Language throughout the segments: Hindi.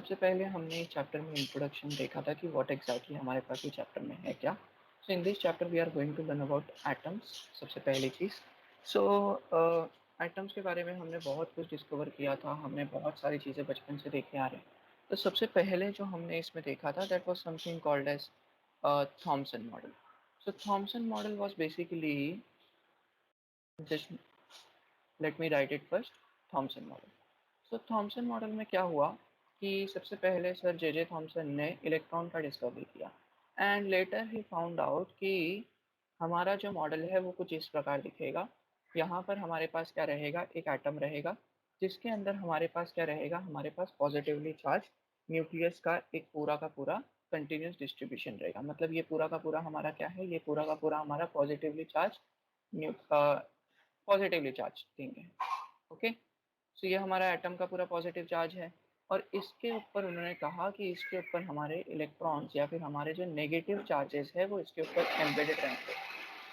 सबसे पहले हमने इस चैप्टर में इंट्रोडक्शन देखा था कि व्हाट एग्जैक्टली हमारे पास ये चैप्टर में है क्या। So in this chapter we are going to learn about atoms. सबसे पहली चीज़ सो एटम्स के बारे में हमने बहुत कुछ डिस्कवर किया था, हमने बहुत सारी चीज़ें बचपन से देखे आ रहे हैं। तो सबसे पहले जो हमने इसमें देखा था that was something called as Thomson model. So Thomson model was basically just let me write it first. Thomson model, so Thomson model में क्या हुआ कि सबसे पहले सर जे थॉमसन ने इलेक्ट्रॉन का डिस्कवरी किया एंड लेटर ही फाउंड आउट कि हमारा जो मॉडल है वो कुछ इस प्रकार दिखेगा। यहाँ पर हमारे पास क्या रहेगा, एक एटम रहेगा जिसके अंदर हमारे पास क्या रहेगा, हमारे पास पॉजिटिवली चार्ज न्यूक्लियस का एक पूरा का पूरा कंटिन्यूस डिस्ट्रीब्यूशन रहेगा। मतलब ये पूरा का पूरा हमारा क्या है, ये पूरा का पूरा हमारा positively charge positively charge thing है। ओके, सो ये हमारा एटम का पूरा पॉजिटिव चार्ज है और इसके ऊपर उन्होंने कहा कि इसके ऊपर हमारे इलेक्ट्रॉन्स या फिर हमारे जो नेगेटिव चार्जेस है वो इसके ऊपर एम्बेडेड रहेंगे।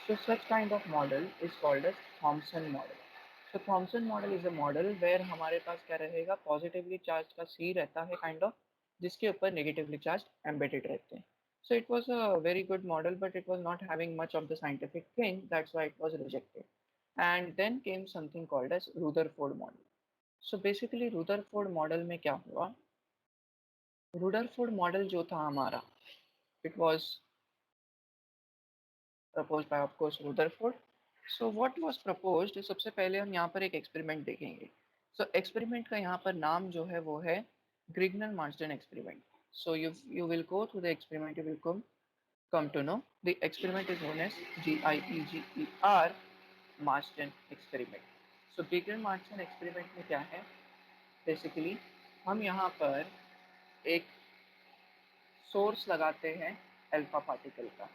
So such kind of model is called as Thomson model. So Thomson model is a model where हमारे पास क्या रहेगा, पॉजिटिवली चार्ज का सी रहता है काइंड ऑफ, जिसके ऊपर नेगेटिवली चार्ज एम्बेडेड रहते हैं। So it was a very good model, but it was not having much of the scientific thing. That's why it was rejected. And then came something called as Rutherford model. So basically Rutherford model में क्या हुआ, रुदरफोर्ड मॉडल जो था हमारा, it was proposed by of course Rutherford. So what was proposed, सबसे पहले हम यहाँ पर एक एक्सपेरिमेंट देखेंगे। सो एक्सपेरिमेंट का यहाँ पर नाम जो है वो है ग्रिग्नर Marsden experiment. So you will go through the experiment, you will come to know the experiment is known as GIEGER Marsden experiment. So Geiger Marsden experiment में क्या है, बेसिकली हम यहाँ पर एक सोर्स लगाते हैं अल्फा पार्टिकल का।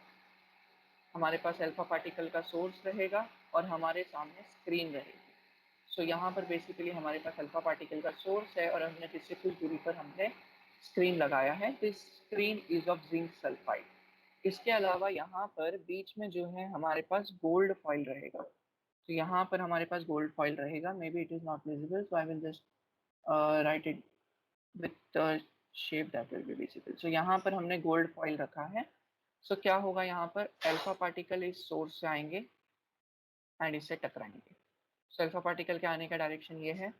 हमारे पास अल्फा पार्टिकल का सोर्स रहेगा और हमारे सामने स्क्रीन रहेगी। सो यहाँ पर बेसिकली हमारे पास अल्फा पार्टिकल का सोर्स है और हमने जिससे कुछ दूरी पर हमने स्क्रीन लगाया है। This screen is of zinc sulphide. इसके अलावा यहाँ पर बीच में जो है हमारे पास गोल्ड फॉइल रहेगा। तो यहाँ पर हमारे पास गोल्ड फॉइल रहेगा, maybe it is not visible, so I will just write it with shape that will be visible. So यहाँ पर हमने गोल्ड फॉइल रखा है। सो क्या होगा, यहाँ पर अल्फा पार्टिकल इस सोर्स से आएंगे एंड इससे टकराएंगे। सो अल्फा पार्टिकल के आने का डायरेक्शन ये है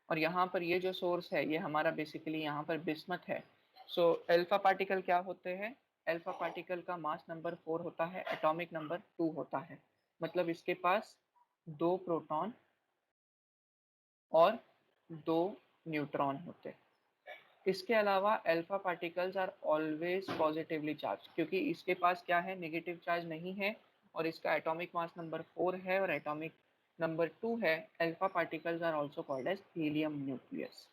और यहाँ पर ये जो सोर्स है ये हमारा बेसिकली यहाँ पर बिस्मथ है। सो अल्फा पार्टिकल क्या होते हैं, अल्फा पार्टिकल का मास नंबर 4 होता है, एटॉमिक नंबर 2 होता है। मतलब इसके पास 2 प्रोटॉन और 2 न्यूट्रॉन होते हैं। इसके अलावा alpha particles are always positively charge, क्योंकि इसके पास क्या है, नेगेटिव चार्ज नहीं है और इसका एटॉमिक मास नंबर 4 है और एटॉमिक नंबर 2 है। Alpha particles are also called as helium nucleus.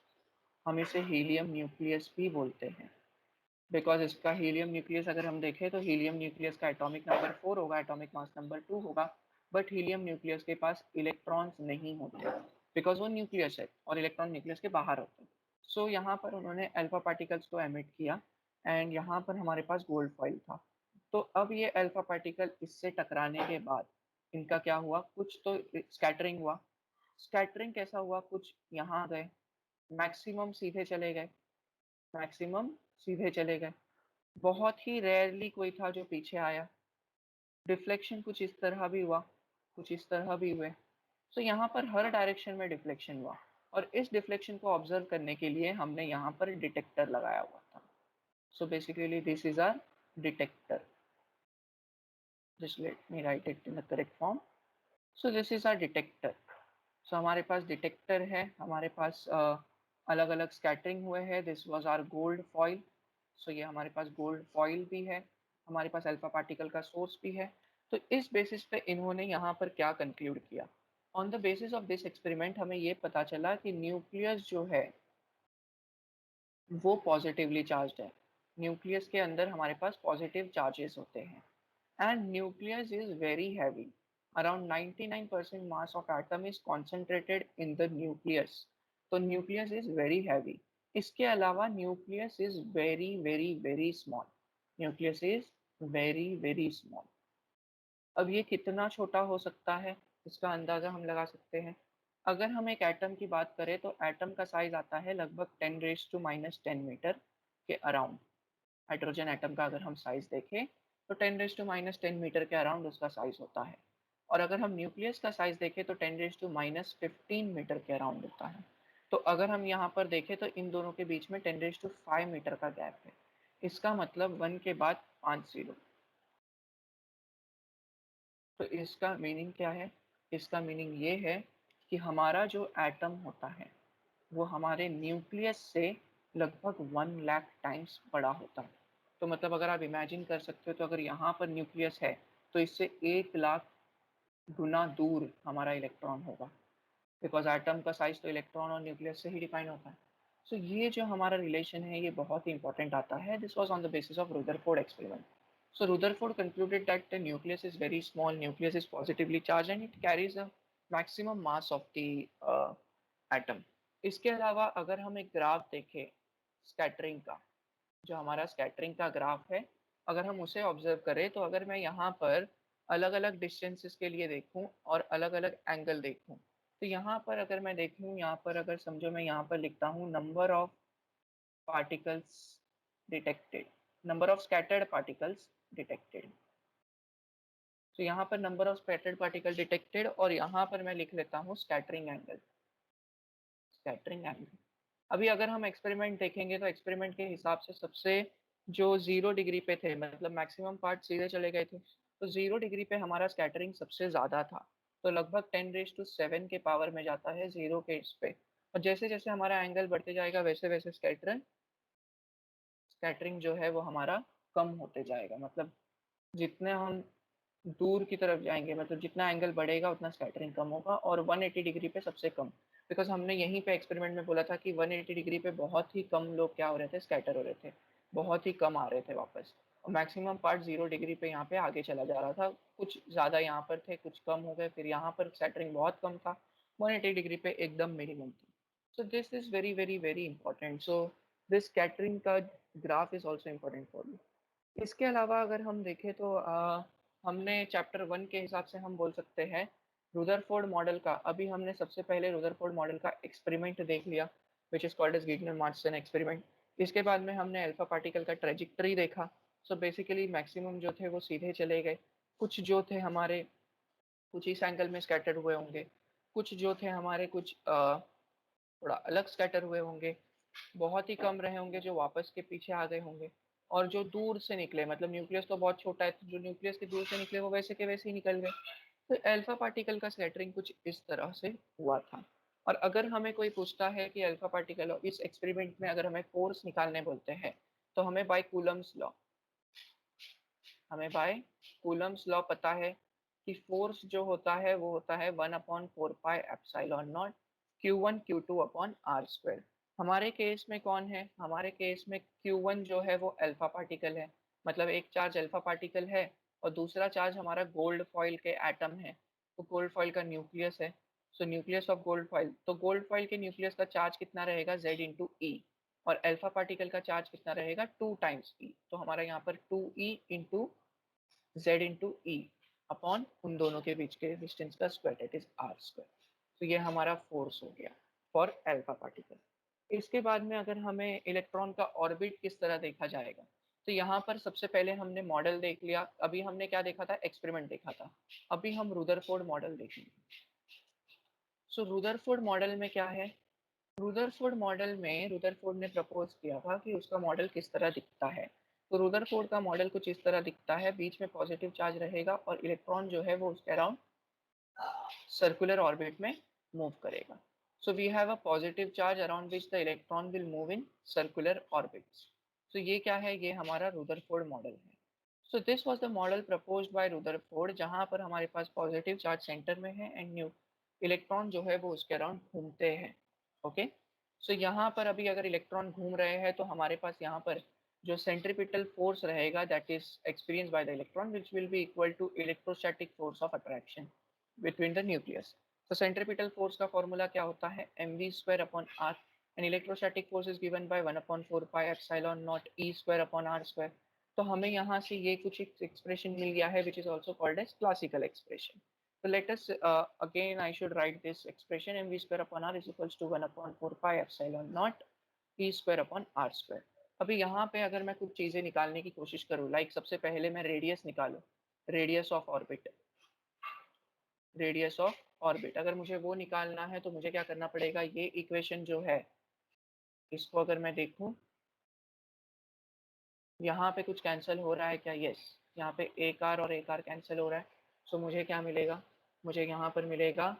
हम इसे हीलियम न्यूक्लियस भी बोलते हैं बिकॉज इसका हीलियम न्यूक्लियस अगर हम देखें तो हीलियम न्यूक्लियस का एटॉमिक नंबर 4 होगा, एटॉमिक मास नंबर 2 होगा, बट हीलियम न्यूक्लियस के पास इलेक्ट्रॉन्स नहीं होते बिकॉज वो न्यूक्लियस है और इलेक्ट्रॉन न्यूक्लियस के बाहर होते हैं। सो यहाँ पर उन्होंने अल्फा पार्टिकल्स को एमिट किया एंड यहाँ पर हमारे पास गोल्ड फॉइल था। तो अब ये अल्फा पार्टिकल इससे टकराने के बाद इनका क्या हुआ, कुछ तो स्कैटरिंग हुआ। स्कैटरिंग कैसा हुआ, कुछ यहाँ गए, मैक्सिमम सीधे चले गए, मैक्सिमम सीधे चले गए, बहुत ही रेयरली कोई था जो पीछे आया। डिफ्लेक्शन कुछ इस तरह भी हुआ, कुछ इस तरह भी हुए। तो यहाँ पर हर डायरेक्शन में डिफ्लेक्शन हुआ और इस डिफ्लेक्शन को ऑब्जर्व करने के लिए हमने यहाँ पर डिटेक्टर लगाया हुआ था। So basically this is our detector. Just let me write it in the correct form. So this is our detector. So हमारे पास डिटेक्टर है, हमारे पास अलग अलग स्कैटरिंग हुए हैं। This was our gold foil. So ये हमारे पास गोल्ड फॉइल भी है, हमारे पास अल्फा पार्टिकल का सोर्स भी है। तो इस बेसिस पे इन्होंने यहाँ पर क्या कंक्लूड किया, on the basis of this experiment हमें ये पता चला कि न्यूक्लियस जो है वो पॉजिटिवली चार्ज है। न्यूक्लियस के अंदर हमारे पास पॉजिटिव चार्जेस होते हैं and nucleus is very heavy. Around 99% mass of atom is concentrated in the nucleus. तो न्यूक्लियस इज वेरी हैवी। इसके अलावा nucleus is very very very small. Nucleus is very very small. अब ये कितना छोटा हो सकता है इसका अंदाजा हम लगा सकते हैं। अगर हम एक एटम की बात करें तो एटम का साइज आता है लगभग 10⁻⁻10 मीटर के अराउंड। हाइड्रोजन एटम का अगर हम साइज देखें तो 10⁻⁻10 मीटर के अराउंड उसका साइज होता है। और अगर हम न्यूक्लियस का साइज देखें तो 10⁻⁻15 मीटर के अराउंड होता है। तो अगर हम यहाँ पर देखें तो इन दोनों के बीच में 10⁻5 मीटर का गैप है। इसका मतलब 1 के बाद 5 जीरो। तो इसका मीनिंग क्या है? इसका मीनिंग ये है कि हमारा जो एटम होता है वो हमारे न्यूक्लियस से लगभग 1 लाख टाइम्स बड़ा होता है। तो मतलब अगर आप इमेजिन कर सकते हो तो अगर यहाँ पर न्यूक्लियस है तो इससे 1 लाख गुना दूर हमारा इलेक्ट्रॉन होगा, बिकॉज एटम का साइज तो इलेक्ट्रॉन और न्यूक्लियस से ही डिफाइन होता है। सो ये जो हमारा रिलेशन है ये बहुत ही इंपॉर्टेंट आता है। This was on the basis of Rutherford experiment. So Rutherford concluded that the nucleus is very small, nucleus is positively charged and it carries the maximum mass of the atom. इसके अलावा अगर हम एक ग्राफ देखें स्कैटरिंग का, जो हमारा स्कैटरिंग का ग्राफ है, अगर हम उसे ऑब्जर्व करें तो अगर मैं यहाँ पर अलग अलग डिस्टेंसेस के लिए देखूँ और अलग अलग एंगल देखूँ, तो यहाँ पर अगर मैं देखूँ, यहाँ पर अगर समझो मैं यहाँ पर लिखता हूँ number of particles detected, number of scattered particles detected. तो यहाँ पर number of scattered particle detected और यहाँ पर मैं लिख लेता हूँ स्कैटरिंग एंगल। स्कैटरिंग एंगल अभी अगर हम एक्सपेरिमेंट देखेंगे तो एक्सपेरिमेंट के हिसाब से सबसे जो 0 डिग्री पे थे, मतलब मैक्सिमम पार्ट सीधे चले गए थे, तो 0 डिग्री पे हमारा स्कैटरिंग सबसे ज़्यादा था। तो लगभग 10⁻7 के पावर में जाता है जीरो के इस पे। और जैसे जैसे हमारा एंगल बढ़ते जाएगा वैसे वैसे स्कैटरिंग जो है वो हमारा कम होते जाएगा। मतलब जितने हम दूर की तरफ जाएंगे, मतलब जितना एंगल बढ़ेगा उतना स्कैटरिंग कम होगा। और 180 डिग्री पे सबसे कम, बिकॉज हमने यहीं पे एक्सपेरिमेंट में बोला था कि 180 डिग्री पे बहुत ही कम लोग क्या हो रहे थे, स्कैटर हो रहे थे, बहुत ही कम आ रहे थे वापस। और मैक्सिमम पार्ट 0 डिग्री पे यहाँ पे आगे चला जा रहा था, कुछ ज़्यादा यहाँ पर थे, कुछ कम हो गए, फिर यहाँ पर स्कैटरिंग बहुत कम था, 180 डिग्री पे एकदम मिनिमम थी। So this is very very very important. So this scattering का graph is also important for you. इसके अलावा अगर हम देखें तो हमने चैप्टर 1 के हिसाब से हम बोल सकते हैं रुदरफोर्ड मॉडल का। अभी हमने सबसे पहले रुदरफोर्ड मॉडल का एक्सपेरिमेंट देख लिया, विच इज कॉल्ड एज गिगनर मार्चसन एक्सपेरिमेंट। इसके बाद में हमने अल्फा पार्टिकल का ट्रेजेक्टरी देखा। सो बेसिकली मैक्सिमम जो थे वो सीधे चले गए, कुछ जो थे हमारे कुछ इस एंगल में स्कैटर्ड हुए होंगे, कुछ जो थे हमारे कुछ थोड़ा अलग स्कैटर हुए होंगे, बहुत ही कम रहे होंगे जो वापस के पीछे आ गए होंगे। और जो दूर से निकले, मतलब न्यूक्लियस तो बहुत छोटा है, तो जो न्यूक्लियस के दूर से निकले वो वैसे के वैसे ही निकल गए। तो अल्फा पार्टिकल का स्कैटरिंग कुछ इस तरह से हुआ था। और अगर हमें कोई पूछता है कि अल्फा पार्टिकल इस एक्सपेरिमेंट में अगर हमें फोर्स निकालने बोलते हैं तो हमें बाय कूलम्स लॉ, हमें बाय कूलम्स लॉ पता है कि फोर्स जो होता है वो होता है 1/4πε0 Q1 Q2/r²। हमारे केस में कौन है? हमारे केस में Q1 जो है वो अल्फा पार्टिकल है, मतलब एक चार्ज अल्फा पार्टिकल है और दूसरा चार्ज हमारा गोल्ड फॉइल के एटम है। तो गोल्ड फॉइल का न्यूक्लियस है। सो न्यूक्लियस ऑफ गोल्ड फॉइल, तो गोल्ड फॉइल के न्यूक्लियस का चार्ज कितना रहेगा? Z/E। और अल्फा पार्टिकल का चार्ज कितना रहेगा? 2 टाइम्स E। तो हमारा यहाँ पर 2E/Z/E अपॉन उन दोनों के बीच के डिस्टेंस का स्क्वायर, दैट इज r²। तो ये हमारा फोर्स हो गया फॉर अल्फा पार्टिकल। इसके बाद में अगर हमें इलेक्ट्रॉन का ऑर्बिट किस तरह देखा जाएगा, तो यहाँ पर सबसे पहले हमने मॉडल देख लिया। अभी हमने क्या देखा था? एक्सपेरिमेंट देखा था। अभी हम रुदरफोर्ड मॉडल देखेंगे। सो रुदरफोर्ड मॉडल में क्या है? रुदरफोर्ड मॉडल में रुदरफोर्ड ने प्रपोज किया था कि उसका मॉडल किस तरह दिखता है। तो रुदरफोर्ड का मॉडल कुछ इस तरह दिखता है, बीच में पॉजिटिव चार्ज रहेगा और इलेक्ट्रॉन जो है वो उसके अराउंड सर्कुलर ऑर्बिट में मूव करेगा। So we have a positive charge around which the electron will move in circular orbits. तो ये क्या है? ये हमारा रुदरफोर्ड मॉडल है। So this was the model proposed by Rutherford, जहां पर हमारे पास पॉजिटिव चार्ज सेंटर में है एंड न्यू इलेक्ट्रॉन जो है वो उसके अराउंड घूमते हैं। ओके। सो यहाँ पर अभी अगर इलेक्ट्रॉन घूम रहे हैं तो हमारे पास यहाँ पर जो सेंट्रीपिटल फोर्स रहेगा that is experience by the electron which will be equal to electrostatic force of attraction between the nucleus. तो सेंट्रीपिटल फोर्स का फॉर्मूला क्या होता है? mv²/r। And electrostatic force is given by 1/4πε0 E²/r²। तो हमें यहाँ से ये कुछ एक्सप्रेशन मिल गया है which is also called as classical expression. So let us again I should write this expression mv square upon r is equals to 1 upon 4 pi epsilon naught p square upon r square. अभी यहाँ पे अगर मैं कुछ चीजें निकालने की कोशिश करूँ, लाइक सबसे पहले मैं रेडियस निकालूं, radius of orbit, radius of orbit अगर मुझे वो निकालना है तो मुझे क्या करना पड़ेगा, ये इक्वेशन जो है इसको अगर मैं देखूं, यहाँ पे कुछ कैंसिल हो रहा है क्या, यस, यहाँ पे एक आर और एक आर कैंसिल हो रहा है. सो मुझे क्या मिलेगा, मुझे यहाँ पर मिलेगा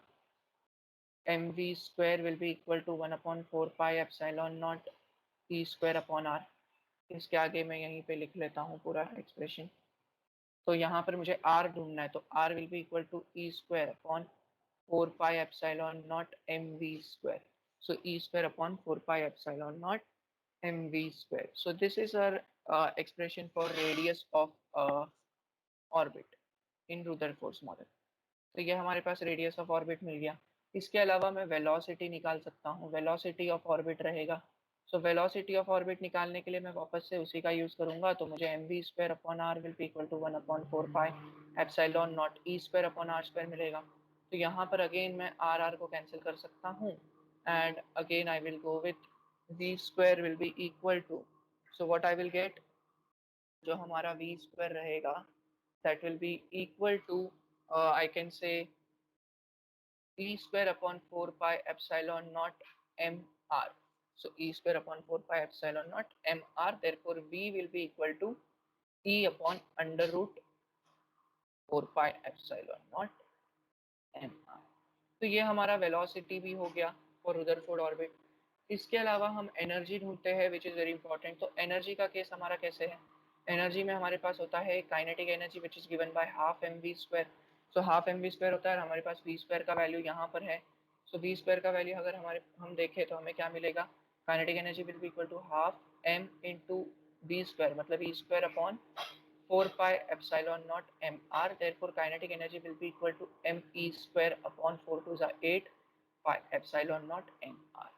M V square will be equal to 1 upon 4 pi epsilon naught E square upon R. इसके आगे मैं यहीं पे लिख लेता हूँ पूरा एक्सप्रेशन. तो यहाँ पर मुझे आर ढूंढना है, तो R will be equal to E square upon 4 pi epsilon naught mv square. So e square upon 4 pi epsilon naught mv square. So this is our expression for radius of orbit in Rutherford's model. तो ये हमारे पास रेडियस ऑफ ऑर्बिट मिल गया. इसके अलावा मैं वेलोसिटी निकाल सकता हूँ, वेलोसिटी ऑफ ऑर्बिट रहेगा. सो वेलोसिटी ऑफ ऑर्बिट निकालने के लिए मैं वापस से उसी का यूज करूंगा, तो मुझे M V square upon R will be equal to 1 upon 4 pi epsilon naught E square upon R square मिलेगा. तो यहाँ पर अगेन मैं आर आर को कैंसिल कर सकता हूँ and again I will go with V square will be equal to, so what I will get, जो हमारा वी स्क्वायर रहेगा that will be equal to I can say e square upon 4 pi epsilon naught mr. So e square upon 4 pi epsilon naught mr. Therefore v will be equal to e upon under root 4 pi epsilon naught mr. तो ये हमारा वेलोसिटी भी हो गया फॉर रुदरफोर्ड ऑर्बिट. इसके अलावा हम एनर्जी ढूंढते हैं विच इज वेरी इंपॉर्टेंट. तो एनर्जी का केस हमारा कैसे है, एनर्जी में हमारे पास होता है kinetic energy which is given by half M V square. So half M V square होता है, हमारे पास वी स्क्वायर का वैल्यू यहाँ पर है. सो वी स्क्वायर का वैल्यू अगर हम देखें तो हमें क्या मिलेगा, kinetic energy will be equal to half M into V square, मतलब ई square upon 4 pi epsilon naught mr. Therefore kinetic energy will be equal to me square upon 4 to the 8 pi epsilon naught mr.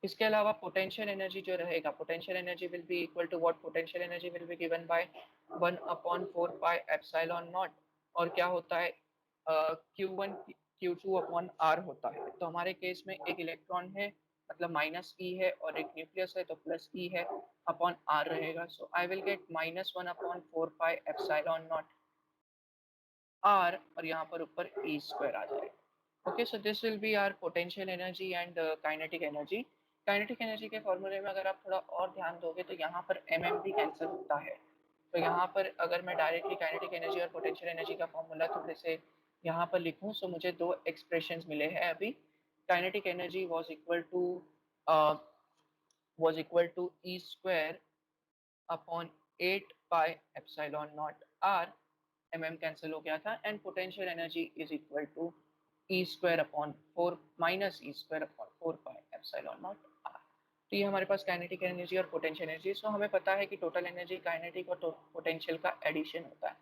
इसके अलावा पोटेंशियल एनर्जी जो रहेगा, potential energy will be equal to what, potential energy will be given by 1 upon 4 pi epsilon naught, और क्या होता है Q1 Q2 अपॉन R होता है. तो हमारे केस में एक इलेक्ट्रॉन है मतलब माइनस ई है और एक न्यूक्लियस है तो प्लस ई है अपॉन आर रहेगा. So I will get -1 upon 4 pi epsilon naught R और यहाँ पर ऊपर ई स्क्वायर आ जाएगा. Okay, so this will be our potential energy and kinetic energy. Kinetic energy के फॉर्मूले में अगर आप थोड़ा और ध्यान दोगे तो यहाँ पर एम भी कैंसिल होता है. तो यहाँ पर अगर मैं डायरेक्टली काइनेटिक एनर्जी और पोटेंशियल एनर्जी का फॉर्मूला थोड़े से यहाँ पर लिखूँ, सो मुझे दो एक्सप्रेशंस मिले हैं अभी. Kinetic energy was equal to E square upon 8 pi epsilon naught R, M cancel हो गया था, and potential energy is equal to E square upon 4 minus E square upon 4 pi epsilon naught R. तो ये हमारे पास काइनेटिक एनर्जी और पोटेंशियल एनर्जी. सो हमें पता है कि टोटल एनर्जी काइनेटिक और पोटेंशियल का एडिशन होता है.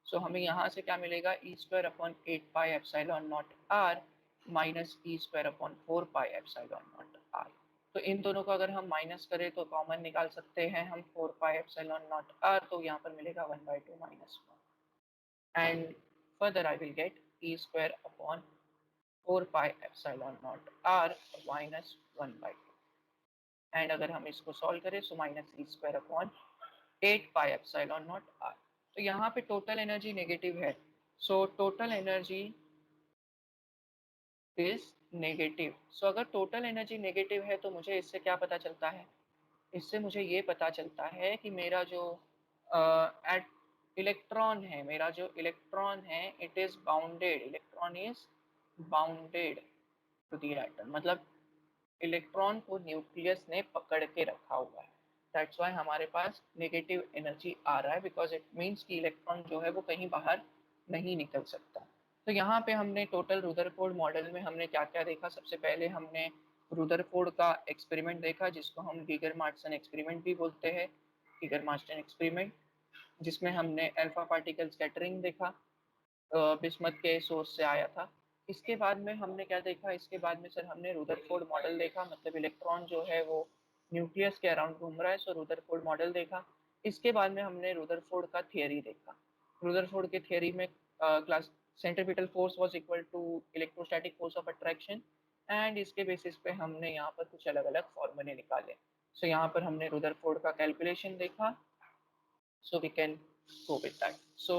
सो हमें यहाँ से क्या मिलेगा, ई square upon 8 pi epsilon naught R minus E square upon 4 pi epsilon naught R. तो इन दोनों को अगर हम माइनस करें तो कॉमन निकाल सकते हैं हम 4 पाई एप्सिलॉन नॉट आर, तो यहाँ पर मिलेगा 1/2 minus 1, and further I will get E square upon 4 pi epsilon naught R minus 1/2. And अगर हम इसको सॉल्व करें so minus E square upon 8 pi epsilon naught R. तो यहाँ पे टोटल एनर्जी नेगेटिव है, so total energy is negative. So अगर टोटल एनर्जी नेगेटिव है तो मुझे इससे क्या पता चलता है, इससे मुझे ये पता चलता है कि मेरा जो एट इलेक्ट्रॉन है, मेरा जो इलेक्ट्रॉन है it is bounded, electron is bounded to the atom, मतलब इलेक्ट्रॉन को न्यूक्लियस ने पकड़ के रखा हुआ है. दैट्स व्हाई हमारे पास नेगेटिव एनर्जी आ रहा है, बिकॉज इट मीन्स कि इलेक्ट्रॉन जो है वो कहीं बाहर नहीं निकल सकता. तो यहाँ पे हमने टोटल रुदरफोर्ड मॉडल में हमने क्या क्या देखा, सबसे पहले हमने रुदरफोर्ड का एक्सपेरिमेंट देखा जिसको हम गीगर मार्टसन एक्सपेरिमेंट भी बोलते हैं, गीगर मार्टसन एक्सपेरिमेंट, जिसमें हमने अल्फा पार्टिकल स्कैटरिंग देखा, बिस्मथ के सोर्स से आया था. इसके बाद में हमने क्या देखा, इसके बाद में सर हमने रुदरफोर्ड मॉडल देखा, मतलब इलेक्ट्रॉन जो है वो न्यूक्लियस के अराउंड घूम रहा है, सो रुदरफोर्ड मॉडल देखा. इसके बाद में हमने रुदरफोर्ड का थियरी देखा. रुदरफोर्ड के थियरी में class centripetal force was equal to electrostatic force of attraction, and इसके बेसिस पे हमने यहाँ पर कुछ अलग अलग फॉर्मूले निकाले। सो यहाँ पर हमने रुदरफोर्ड का कैलकुलेशन देखा, so we can go with that. So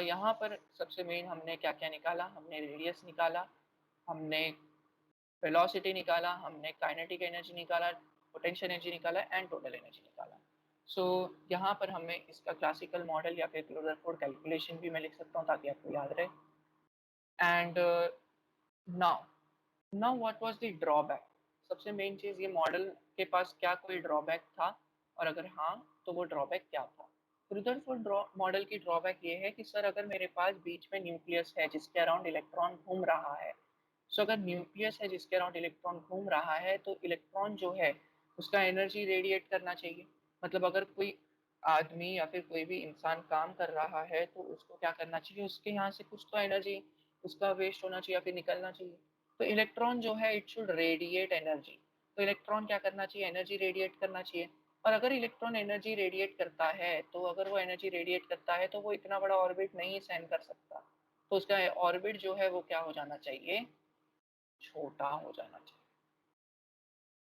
यहाँ पर सबसे मेन हमने क्या क्या निकाला, हमने रेडियस निकाला, हमने वेलोसिटी निकाला, हमने काइनेटिक एनर्जी निकाला, पोटेंशियल एनर्जी निकाला एंड टोटल एनर्जी निकाला। सो यहाँ पर हमें इसका क्लासिकल मॉडल या फिर रुदरफोर्ड कैलकुलेशन भी मैं लिख सकता हूँ ताकि आपको याद रहे। And now what was the drawback. सबसे मेन चीज़, ये मॉडल के पास क्या कोई ड्रॉबैक था, और अगर हाँ तो वो ड्रॉबैक क्या था। रुदरफोर्ड मॉडल की ड्रॉबैक ये है कि सर अगर मेरे पास बीच में न्यूक्लियस है जिसके अराउंड इलेक्ट्रॉन घूम रहा है, सो अगर न्यूक्लियस है जिसके अराउंड इलेक्ट्रॉन घूम रहा है तो इलेक्ट्रॉन जो है उसका एनर्जी रेडिएट करना चाहिए। मतलब अगर कोई आदमी या फिर कोई भी इंसान काम कर रहा है तो उसको क्या करना चाहिए, उसके यहाँ से कुछ तो एनर्जी उसका वेस्ट होना चाहिए या फिर निकलना चाहिए। तो इलेक्ट्रॉन जो है इट शुड रेडिएट एनर्जी, तो इलेक्ट्रॉन क्या करना चाहिए, एनर्जी रेडिएट करना चाहिए। और अगर इलेक्ट्रॉन एनर्जी रेडिएट करता है तो अगर वो एनर्जी रेडिएट करता है तो वो इतना बड़ा ऑर्बिट नहीं सहन कर सकता, तो उसका ऑर्बिट जो है वो क्या हो जाना चाहिए, छोटा हो जाना चाहिए।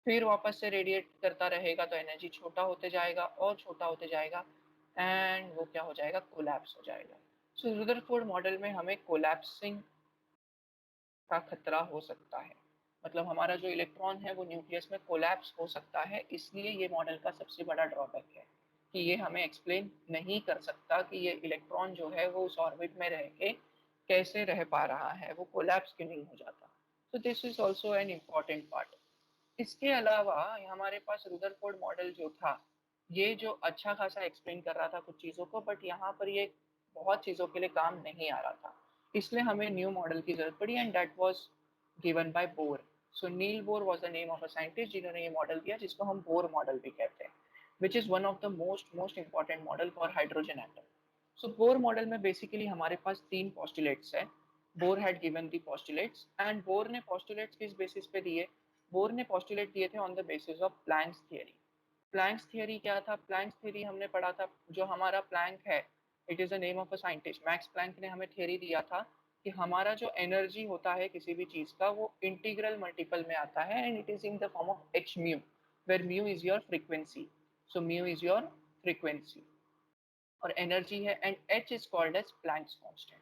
फिर वापस से रेडिएट करता रहेगा तो एनर्जी छोटा होते जाएगा और छोटा होते जाएगा, एंड वो क्या हो जाएगा, कोलैप्स हो जाएगा। सो रुदरफोर्ड मॉडल में हमें कोलैप्सिंग का खतरा हो सकता है, मतलब हमारा जो इलेक्ट्रॉन है वो न्यूक्लियस में कोलैप्स हो सकता है। इसलिए ये मॉडल का सबसे बड़ा ड्रॉबैक है कि ये हमें एक्सप्लेन नहीं कर सकता कि ये इलेक्ट्रॉन जो है वो उस ऑर्बिट में रह के कैसे रह पा रहा है, वो कोलैप्स क्यों नहीं हो जाता। तो this is also an important part. इसके अलावा हमारे पास रुदरफोर्ड मॉडल जो था, ये जो अच्छा खासा एक्सप्लेन कर रहा था कुछ चीज़ों को, बट यहाँ पर ये बहुत चीज़ों के लिए काम नहीं आ रहा था, इसलिए हमें न्यू मॉडल की जरूरत पड़ी, and that was given bye bore. So Niels Bohr was the name of a scientist जिन्होंने ये मॉडल दिया, जिसको हम बोर मॉडल भी कहते हैं, which is one of the most important model for hydrogen atom. So Bohr model में बेसिकली हमारे पास तीन पॉस्टुलेट्स है। Bohr had given the postulates, and Bohr ने पॉस्टुलेट्स किस बेसिस पे दिए, बोर ने पॉस्टुलेट दिए थे on the basis of Planck's theory. Planck's theory क्या था, प्लैंक्स थियरी हमने पढ़ा था, जो हमारा प्लैंक है it is the name of a scientist, Max Planck ने हमें थियरी दिया था कि हमारा जो एनर्जी होता है किसी भी चीज का वो इंटीग्रल मल्टीपल में आता है, and it is in the form of H mu, where mu is your frequency. So mu is your frequency और एनर्जी है, and H is called as Planck's constant,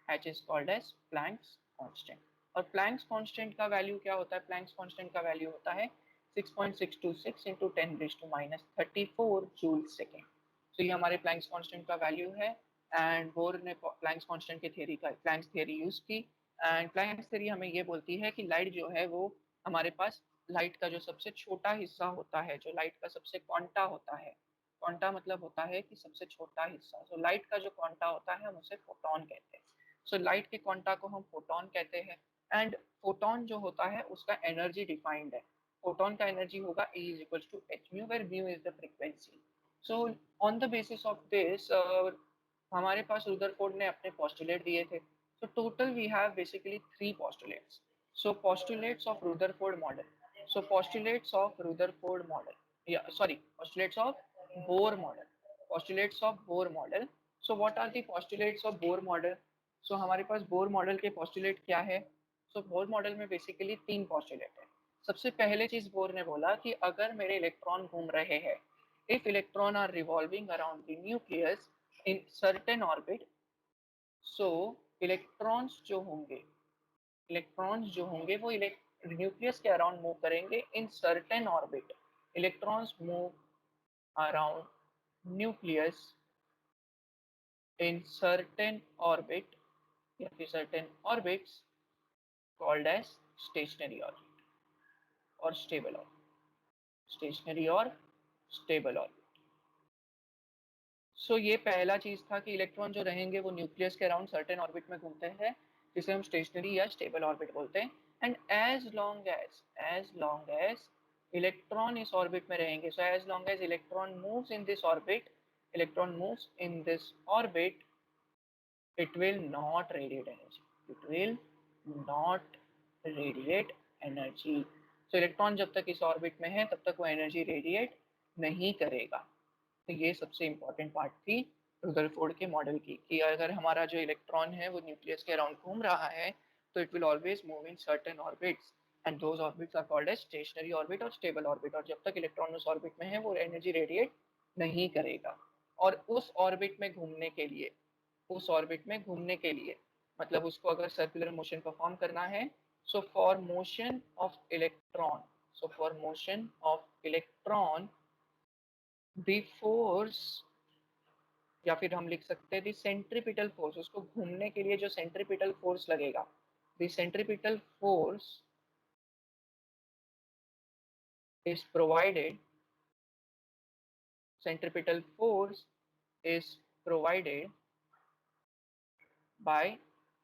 H is called as Planck's constant। और प्लैंक्स कांस्टेंट का वैल्यू क्या होता है, प्लैंक्स कांस्टेंट का वैल्यू होता है 6.626 इंटू 10⁻⁻⁴ जूल सेकेंड। तो ये हमारे प्लैंक्स कांस्टेंट का वैल्यू है, एंड बोर ने प्लैंक्स कांस्टेंट की थ्योरी का प्लैंक्स थ्योरी यूज की, एंड प्लैंक्स थ्योरी हमें ये बोलती है कि लाइट जो है वो हमारे पास, लाइट का जो सबसे छोटा हिस्सा होता है, जो लाइट का सबसे क्वांटा होता है, क्वांटा मतलब होता है कि सबसे छोटा हिस्सा, तो लाइट का जो क्वांटा होता है हम उसे फोटोन कहते हैं। सो लाइट के क्वांटा को हम फोटोन कहते हैं, एंड फोटोन जो होता है उसका एनर्जी डिफाइंड है, फोटोन का एनर्जी होगा E is equal to H mu, where mu is the frequency. So on the basis of this हमारे पास रुदरफोर्ड ने अपने पोस्टुलेट दिए थे। So total we have basically three postulates. So postulates of Rutherford model, so postulates of Rutherford model, या sorry postulates of Bohr model, postulates of Bohr model। So what are the postulates of Bohr model? So हमारे पास बोर मॉडल के postulate क्या है, so बोर मॉडल में बेसिकली तीन postulate है। सबसे पहले चीज बोर ने बोला कि अगर मेरे इलेक्ट्रॉन घूम रहे हैं, if electron are revolving around the nucleus in certain orbit, so electrons जो होंगे, इलेक्ट्रॉन्स जो होंगे वो न्यूक्लियस के अराउंड मूव करेंगे in certain orbit. Electrons move around nucleus in certain orbit या फिर certain orbits called as stationary orbit और stable orbit, stationary और stable orbit। सो ये पहला चीज था कि इलेक्ट्रॉन जो रहेंगे वो न्यूक्लियस के अराउंड सर्टेन ऑर्बिट में घूमते हैं, जिसे हम स्टेशनरी या स्टेबल ऑर्बिट बोलते हैं। And as long as electron इस ऑर्बिट में रहेंगे, so as long as electron moves in this orbit, electron moves in this orbit, it will not radiate energy, it will not radiate energy। so electron जब तक इस ऑर्बिट में है तब तक वो एनर्जी रेडिएट नहीं करेगा। तो ये सबसे इंपॉर्टेंट पार्ट थी रदरफोर्ड के मॉडल की, कि अगर हमारा जो इलेक्ट्रॉन है वो न्यूक्लियस के अराउंड घूम रहा है तो it will always move in certain orbits and those orbits are called as stationary orbit और स्टेबल ऑर्बिट। और जब तक इलेक्ट्रॉन उस ऑर्बिट में है वो एनर्जी रेडिएट नहीं करेगा। और उस ऑर्बिट में घूमने के लिए, उस ऑर्बिट में घूमने के लिए मतलब उसको अगर सर्कुलर मोशन परफॉर्म करना है, so for motion of electron, so for motion of electron the force, या फिर हम लिख सकते हैं द सेंट्रीपिटल फोर्स, उसको घूमने के लिए जो सेंट्रीपिटल फोर्स लगेगा, the centripetal force is provided, centripetal force is provided by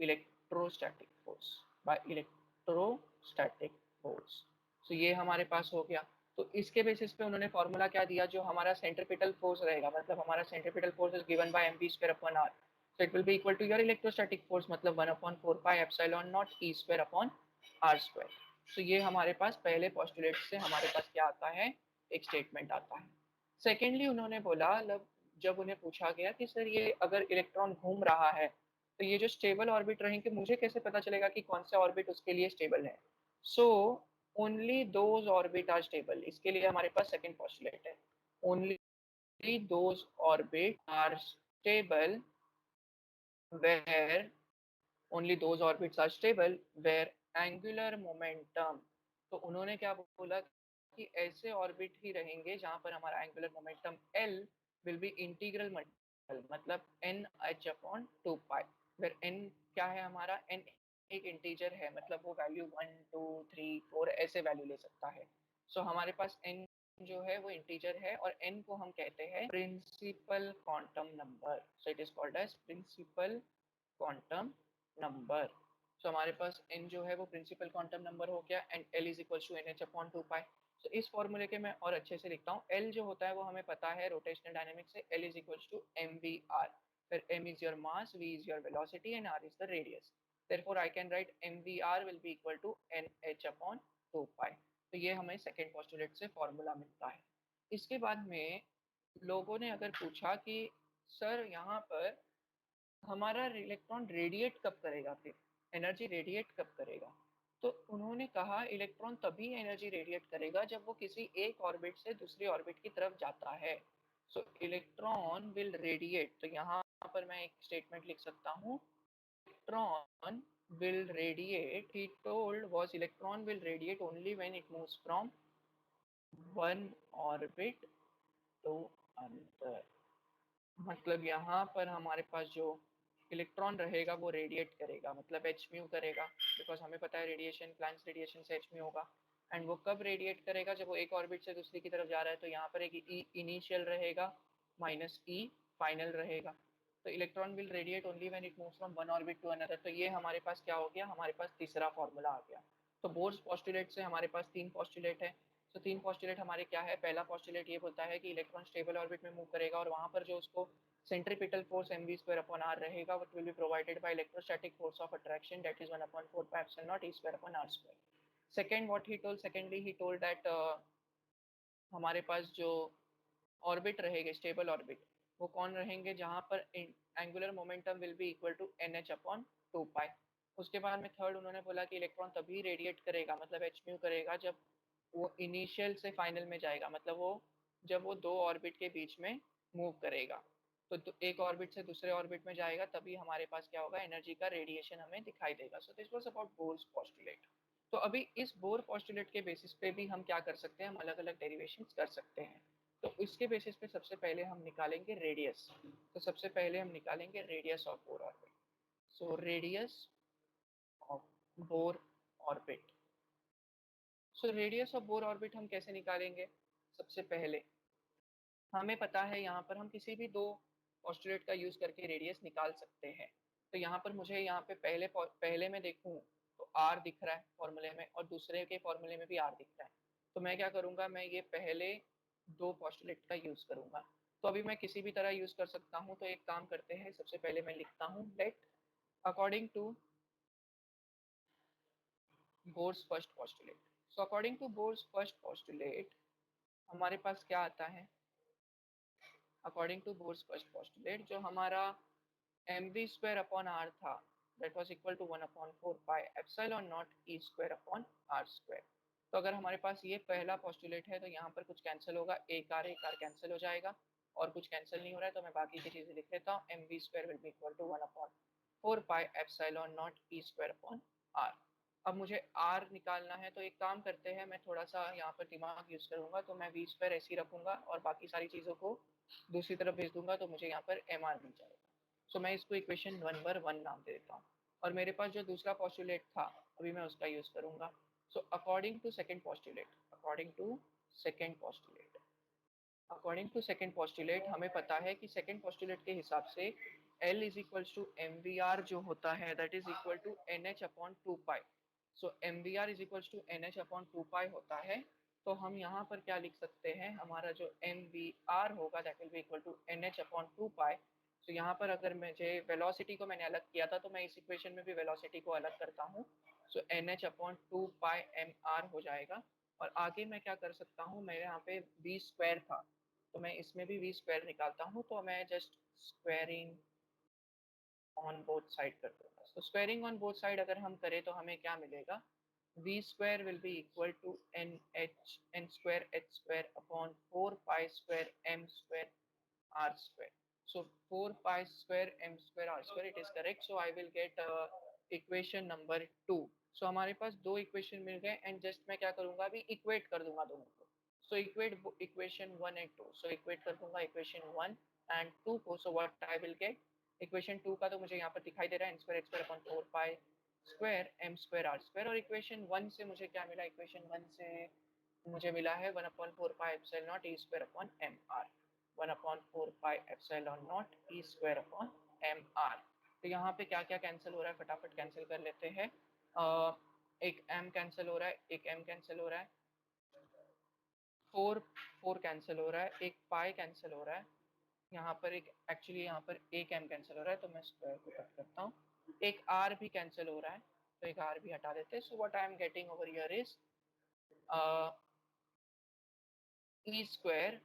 electrostatic force, by electrostatic force। so ये हमारे पास हो गया। तो इसके बेसिस पे उन्होंने फॉर्मूला क्या दिया, जो हमारा सेंट्रीपिटल फोर्स रहेगा, मतलब हमारा centripetal force is given bye mv square upon r, so it will be equal to your electrostatic force, मतलब 1/4 pi epsilon naught e square upon r square। so ये हमारे पास पहले पोस्टुलेट से हमारे पास क्या आता है, एक स्टेटमेंट आता है। सेकेंडली उन्होंने बोला, जब उन्हें पूछा गया कि सर ये अगर इलेक्ट्रॉन घूम रहा है तो ये जो स्टेबल ऑर्बिट रहेंगे मुझे कैसे पता चलेगा कि कौन सा ऑर्बिट उसके लिए स्टेबल है। So only those orbit are stable, इसके लिए हमारे पास सेकंड पोस्टुलेट है, only those orbit are stable where, only those orbits are stable where angular momentum. तो उन्होंने क्या बोला कि ऐसे ऑर्बिट ही रहेंगे जहां पर हमारा angular momentum L will be integral multiple, मतलब NH upon 2 pi, where n क्या है हमारा, n एक इंटीजर है, मतलब वो वैल्यू 1 2 3 4 ऐसे वैल्यू ले सकता है। सो हमारे पास n जो है वो इंटीजर है और n को हम कहते हैं principal quantum number, so it is called as principal quantum number. So हमारे पास n जो है वो प्रिंसिपल क्वांटम नंबर हो गया and L is equal to NH upon 2 pi. तो इस फॉर्मूले के मैं और अच्छे से लिखता हूँ, L जो होता है वो हमें पता है रोटेशनल डायनेमिक्स से, L is equal to mvr, फिर m is your mass, v is your velocity and r is the radius. therefore I can write mvr will be equal to nh upon 2 pi. तो ये हमें सेकेंड पोस्टुलेट से फॉर्मूला मिलता है। इसके बाद में लोगों ने अगर पूछा कि सर यहाँ पर हमारा इलेक्ट्रॉन रेडिएट कब करेगा, फिर एनर्जी रेडिएट कब करेगा, तो उन्होंने कहा इलेक्ट्रॉन तभी एनर्जी रेडिएट करेगा जब वो किसी एक ऑर्बिट से दूसरी ऑर्बिट की तरफ जाता है। सो इलेक्ट्रॉन विल रेडिएट, तो यहाँ पर मैं एक स्टेटमेंट लिख सकता हूँ, electron will radiate, he told was electron will radiate only when it moves from one orbit to another। मतलब यहाँ पर हमारे पास जो इलेक्ट्रॉन रहेगा वो रेडिएट करेगा, मतलब एच म्यू करेगा, बिकॉज हमें पता है रेडिएशन, प्लैंक्स रेडिएशन से एच म्यू होगा। एंड वो कब रेडिएट करेगा, जब वो एक ऑर्बिट से दूसरी की तरफ जा रहा है, तो यहाँ पर एक ई इनिशियल रहेगा माइनस ई फाइनल रहेगा। तो electron will radiate only when it moves from one orbit to another. तो ये हमारे पास क्या हो गया, हमारे पास तीसरा फॉर्मूला आ गया। तो बोर्स पोस्टुलेट से हमारे पास तीन पोस्टुलेट है। तो तीन पोस्टुलेट हमारे क्या है, पहला पोस्टुलेट ये बोलता है कि इलेक्ट्रॉन स्टेबल ऑर्बिट में मूव करेगा और वहां पर जो उसको centripetal force mv square upon r रहेगा, what will be provided by electrostatic force of attraction, that is 1/4 pi epsilon naught e square upon r square। second what he told, secondly he told that हमारे पास जो ऑर्बिट रहेंगे स्टेबल ऑर्बिट, वो कौन रहेंगे, जहां पर angular momentum will be equal to NH upon 2 pi. उसके बाद में थर्ड उन्होंने बोला कि इलेक्ट्रॉन तभी रेडिएट करेगा, मतलब एच म्यू करेगा, जब वो इनिशियल से फाइनल में जाएगा, मतलब वो जब वो दो ऑर्बिट के बीच में मूव करेगा, तो एक ऑर्बिट से दूसरे ऑर्बिट में जाएगा, तभी हमारे पास क्या होगा, एनर्जी का रेडिएशन हमें दिखाई देगा। So this was about Bohr's postulate. तो अभी इस बोर पोस्टुलेट के बेसिस पे भी हम क्या कर सकते हैं, हम अलग अलग डेरिवेशन कर सकते हैं। तो इसके बेसिस पे सबसे पहले हम निकालेंगे रेडियस। तो सबसे पहले हम निकालेंगे radius of Bohr orbit. So radius of Bohr orbit, so radius of Bohr orbit हम कैसे निकालेंगे, सबसे पहले हमें पता है यहाँ पर हम किसी भी दो पोस्टुलेट का यूज करके रेडियस निकाल सकते हैं। तो यहाँ पर मुझे यहाँ पे पहले में देखूँ तो r दिख रहा है फॉर्मूले में और दूसरे के फॉर्मूले में भी r दिख रहा है। तो मैं क्या करूँगा, मैं ये पहले दो पोस्टुलेट का यूज करूँगा। तो अभी मैं किसी भी तरह यूज कर सकता हूँ। तो एक काम करते हैं, सबसे पहले मैं लिखता हूँ let according to Bohr's first postulate. So according to Bohr's first postulate हमारे पास क्या आता है, according to Bohr's first postulate जो हमारा mv स्क्वायर अपॉन r था that was equal to 1/4 pi epsilon naught e square upon r square. तो अगर हमारे पास ये पहला पोस्टुलेट है तो यहाँ पर कुछ कैंसिल होगा, एक आर कैंसिल हो जाएगा और कुछ कैंसिल नहीं हो रहा है तो मैं बाकी की चीजें लिख लेता हूँ। mv square will be equal to 1/4 pi epsilon naught e square upon r। अब मुझे r निकालना है तो एक काम करते हैं, मैं थोड़ा सा यहाँ पर दिमाग यूज करूंगा तो मैं v स्क्वायर ऐसे ही रखूंगा और बाकी सारी चीजों को दूसरी तरफ भेज दूंगा तो मुझे यहाँ पर mr मिल जाएगा। सो मैं इसको इक्वेशन 1/1 नाम दे देता हूँ और मेरे पास जो दूसरा पॉस्टुलेट था अभी मैं उसका यूज करूंगा। सो अकॉर्डिंग टू पोस्टुलेट हमें पता है कि सेकेंड पोस्टुलेट के हिसाब से L is equal to M V R जो होता है that is equal to N H upon two pi. So M V R is equal to N H upon two pi होता है। तो हम यहाँ पर क्या लिख सकते हैं, हमारा जो एम वी आर होगा that will be equal to N H upon two pi. तो यहाँ पर अगर मुझे वेलोसिटी को मैंने अलग किया था तो मैं इस इक्वेशन में भी वेलोसिटी को अलग करता हूँ। सो N H upon two pi M are हो जाएगा। और आगे मैं क्या कर सकता हूँ, मेरे यहाँ पे वी स्क्वायर था तो मैं इसमें भी वी स्क्वायर निकालता हूँ तो मैं just squaring on both side कर दूंगा। तो स्क्वायरिंग ऑन बोथ साइड अगर हम करें तो हमें क्या मिलेगा, V square will be equal to N square H square upon 4 pi square M square r square. So 4 pi square m square r square it is correct. So I will get equation number 2. So हमारे पास दो इक्वेशन मिल गए एंड जस्ट मैं क्या करूंगा अभी इक्वेट कर दूंगा दोनों को। So equate equation 1 and 2। So equate कर दूंगा इक्वेशन 1 एंड 2 को। So what I will get, equation 2 का तो मुझे यहाँ पर दिखाई दे रहा है N square H square upon 4 pi square M square R square. और इक्वेशन 1 से मुझे क्या मिला, इक्वेशन 1 से मुझे मिला है 1/4 pi epsilon naught E square upon M R. 1/4 pi epsilon naught E square upon M R. तो यहाँ पे क्या क्या कैंसिल हो रहा है फटाफट कैंसिल कर लेते हैं। एक m कैंसिल हो रहा है, एक m कैंसिल हो रहा है, 4 कैंसिल हो रहा है, एक पाई कैंसिल हो रहा है, यहाँ पर एक एक्चुअली यहाँ पर एक m कैंसिल हो रहा है तो मैं स्क्वायर को कट करता हूँ, एक r भी कैंसिल हो रहा है तो एक r भी हटा देते हैं। सो what I am getting over here is E square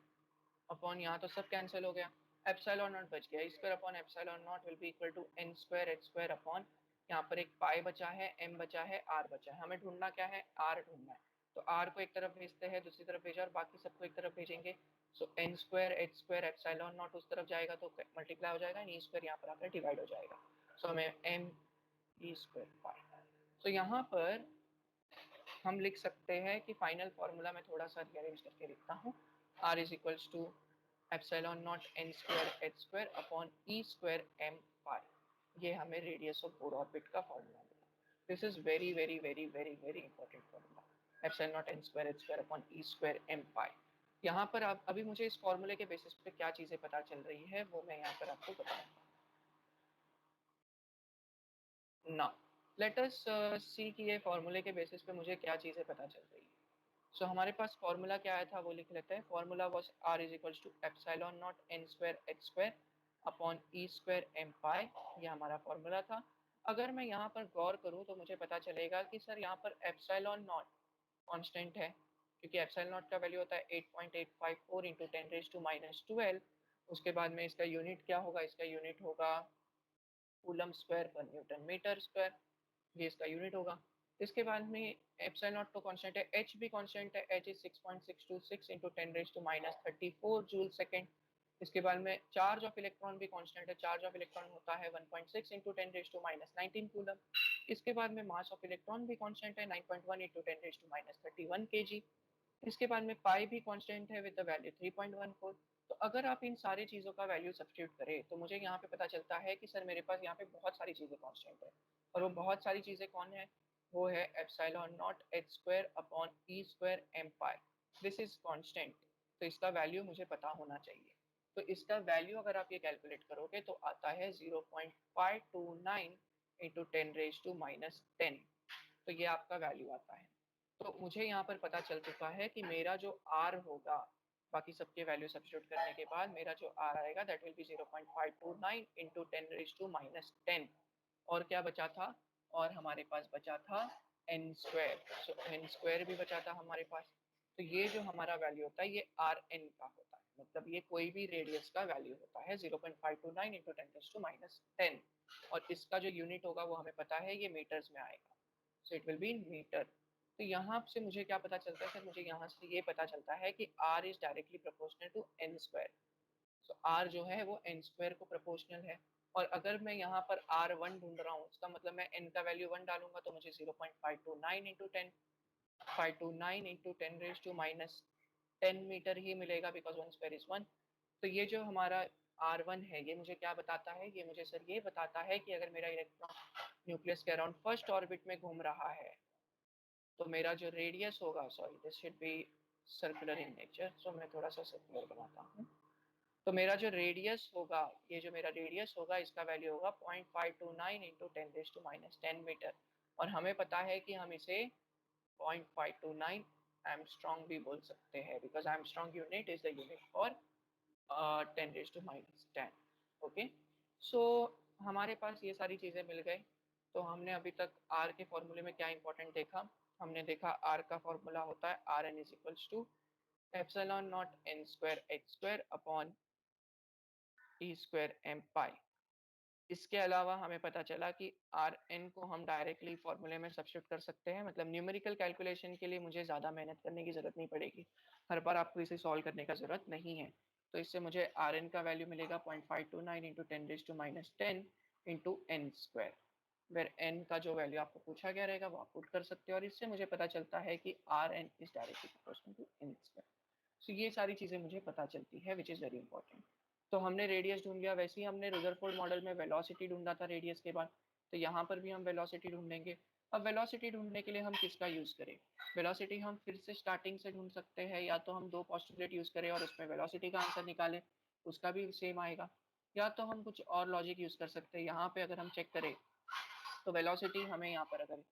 upon, यहाँ तो सब कैंसिल हो गया, एप्सिलॉन नॉट बच गया, E square upon epsilon naught will be equal to N square H square upon, यहाँ पर एक पाई बचा है, एम बचा है, आर बचा है, हमें ढूंढना क्या है, आर ढूंढना है। तो आर को एक तरफ भेजते हैं, दूसरी तरफ भेजा और बाकी सबको एक तरफ भेजेंगे। So N square H square epsilon naught उस तरफ जाएगा तो मल्टीप्लाई हो जाएगा, ई स्क्वायर यहाँ पर आकर डिवाइड हो जाएगा। सो हमें एम ई स्क्वायर पाई। तो यहाँ पर हम लिख सकते हैं कि फाइनल फॉर्मूला में थोड़ा सा रीअरेंज करके लिखता हूँ, r is equals to epsilon naught n square H square upon E square M pi. ये हमें रेडियस ऑफ बोर ऑर्बिट का फॉर्मूला मिला। This is very very very very very important formula, epsilon naught n square H square upon E square M pi. यहाँ पर आप अभी मुझे इस फॉर्मूले के बेसिस पे क्या चीजें पता चल रही है वो मैं यहाँ पर आपको बताऊंगा। नाउ लेट अस सी कि ये फॉर्मूले के बेसिस पे मुझे क्या चीजें पता चल रही है। सो हमारे पास फॉर्मूला क्या आया था वो लिख लेते हैं। Formula was r is equals to epsilon naught n square H square upon E square M pi, ये हमारा फॉर्मूला था। अगर मैं यहाँ पर गौर करूँ तो मुझे पता चलेगा कि सर यहाँ पर एप्सिलॉन नॉट कांस्टेंट है क्योंकि एप्सिलॉन नॉट का वैल्यू होता है 8.854 इंटू 10⁻⁻12। उसके बाद में इसका यूनिट क्या होगा, इसका यूनिट होगा कूलम स्क्वायर पर न्यूटन मीटर स्क्वायर, ये इसका यूनिट होगा। इसके बाद में एप्सिलॉन नॉट तो कांस्टेंट है, एच भी कांस्टेंट है, H is 6.626 into 10⁻34 joule second. इसके बाद में चार्ज ऑफ इलेक्ट्रॉन भी कांस्टेंट है, चार्ज ऑफ इलेक्ट्रॉन होता है 1.6 इंटू 10⁻19 कूलम। इसके बाद में मास ऑफ इलेक्ट्रॉन भी कांस्टेंट है 9.1 इंटू 10⁻31 केजी। इसके बाद में पाई भी कांस्टेंट है विद द वैल्यू 3.14। तो अगर आप इन सारी चीज़ों का वैल्यू सब्स्टिट्यूट करें तो मुझे यहाँ पे पता चलता है कि सर मेरे पास यहाँ पे बहुत सारी चीज़ें कांस्टेंट है और वो बहुत सारी चीज़ें कौन है, वो है epsilon naught H square upon E square M pi. This is constant तो इसका वैल्यू मुझे पता होना चाहिए। तो इसका वैल्यू अगर आप ये कैलकुलेट करोगे तो आता है 0.529 इंटू 10⁻⁻10। तो ये आपका वैल्यू आता है। तो मुझे यहाँ पर पता चल चुका है कि मेरा जो R होगा बाकी सबके वैल्यू सब्स्टिट्यूट करने के बाद मेरा जो R आएगा दैट विल बी 0.529 इंटू 10⁻⁻10। और क्या बचा था, और हमारे पास बचा था एन स्क्वायर। सो एन स्क्वायर भी बचा था हमारे पास। तो ये जो हमारा वैल्यू होता है ये आर एन का होता है। मतलब ये कोई भी रेडियस का वैल्यू होता है 0.529 इंटू 10⁻⁻10 और इसका जो यूनिट होगा वो हमें पता है ये मीटर्स में आएगा, so it will be in metre. तो यहाँ से मुझे क्या पता चलता है सर, मुझे यहाँ से ये पता चलता है कि r is directly proportional to n square. So r जो है वो n स्क्वायर को प्रोपोर्शनल है, और अगर मैं यहाँ पर r1 ढूंढ रहा हूँ उसका मतलब मैं n का वैल्यू 1 डालूंगा तो मुझे 0.529 इंटू 10 529 इंटू 10⁻⁻10 मीटर ही मिलेगा, बिकॉज 1 स्क्वायर इज 1। तो ये जो हमारा r1 है ये मुझे क्या बताता है, ये मुझे सर ये बताता है कि अगर मेरा इलेक्ट्रॉन न्यूक्लियस के अराउंड फर्स्ट ऑर्बिट में घूम रहा है तो मेरा जो रेडियस होगा, sorry this should be circular in nature, so मैं थोड़ा सा सर्कुलर बनाता हूँ। तो मेरा जो रेडियस होगा, ये जो मेरा रेडियस होगा इसका वैल्यू होगा 0.529 इंटू 10⁻⁻10 मीटर, और हमें पता है कि हम इसे 0.529 एमस्ट्रॉन्ग भी बोल सकते हैं, because angstrom unit is the unit for 10⁻10। Okay, so हमारे पास ये सारी चीज़ें मिल गई। तो हमने अभी तक आर के फॉर्मूले में क्या इंपॉर्टेंट देखा, हमने देखा आर का फॉर्मूला होता है r n is equals to epsilon naught n square H square upon t square M pi. इसके अलावा हमें पता चला कि आर एन को हम डायरेक्टली फॉर्मूले में सब्स्टिट्यूट कर सकते हैं, मतलब न्यूमेरिकल कैलकुलेशन के लिए मुझे ज़्यादा मेहनत करने की ज़रूरत नहीं पड़ेगी, हर बार आपको इसे सॉल्व करने का ज़रूरत नहीं है। तो इससे मुझे आर एन का वैल्यू मिलेगा 0.529 into 10⁻⁻10 into N square, where N का जो वैल्यू आपको पूछा गया रहेगा वो आप पुट कर सकते हो, और इससे मुझे पता चलता है कि r n is directly proportional to N square. So ये सारी चीज़ें मुझे पता चलती है विच इज़ वेरी इंपॉर्टेंट। तो हमने रेडियस ढूंढ लिया, वैसे ही हमने रदरफोर्ड मॉडल में वेलोसिटी ढूंढा था रेडियस के बाद, तो यहाँ पर भी हम वेलोसिटी ढूंढेंगे। अब वेलोसिटी ढूंढने के लिए हम किसका यूज़ करें, वेलोसिटी हम फिर से स्टार्टिंग से ढूंढ सकते हैं, या तो हम दो पोस्टुलेट यूज़ करें और उसमें वेलोसिटी का आंसर निकालें, उसका भी सेम आएगा, या तो हम कुछ और लॉजिक यूज़ कर सकते हैं। यहाँ पे अगर हम चेक करें तो वेलोसिटी हमें यहाँ पर अगर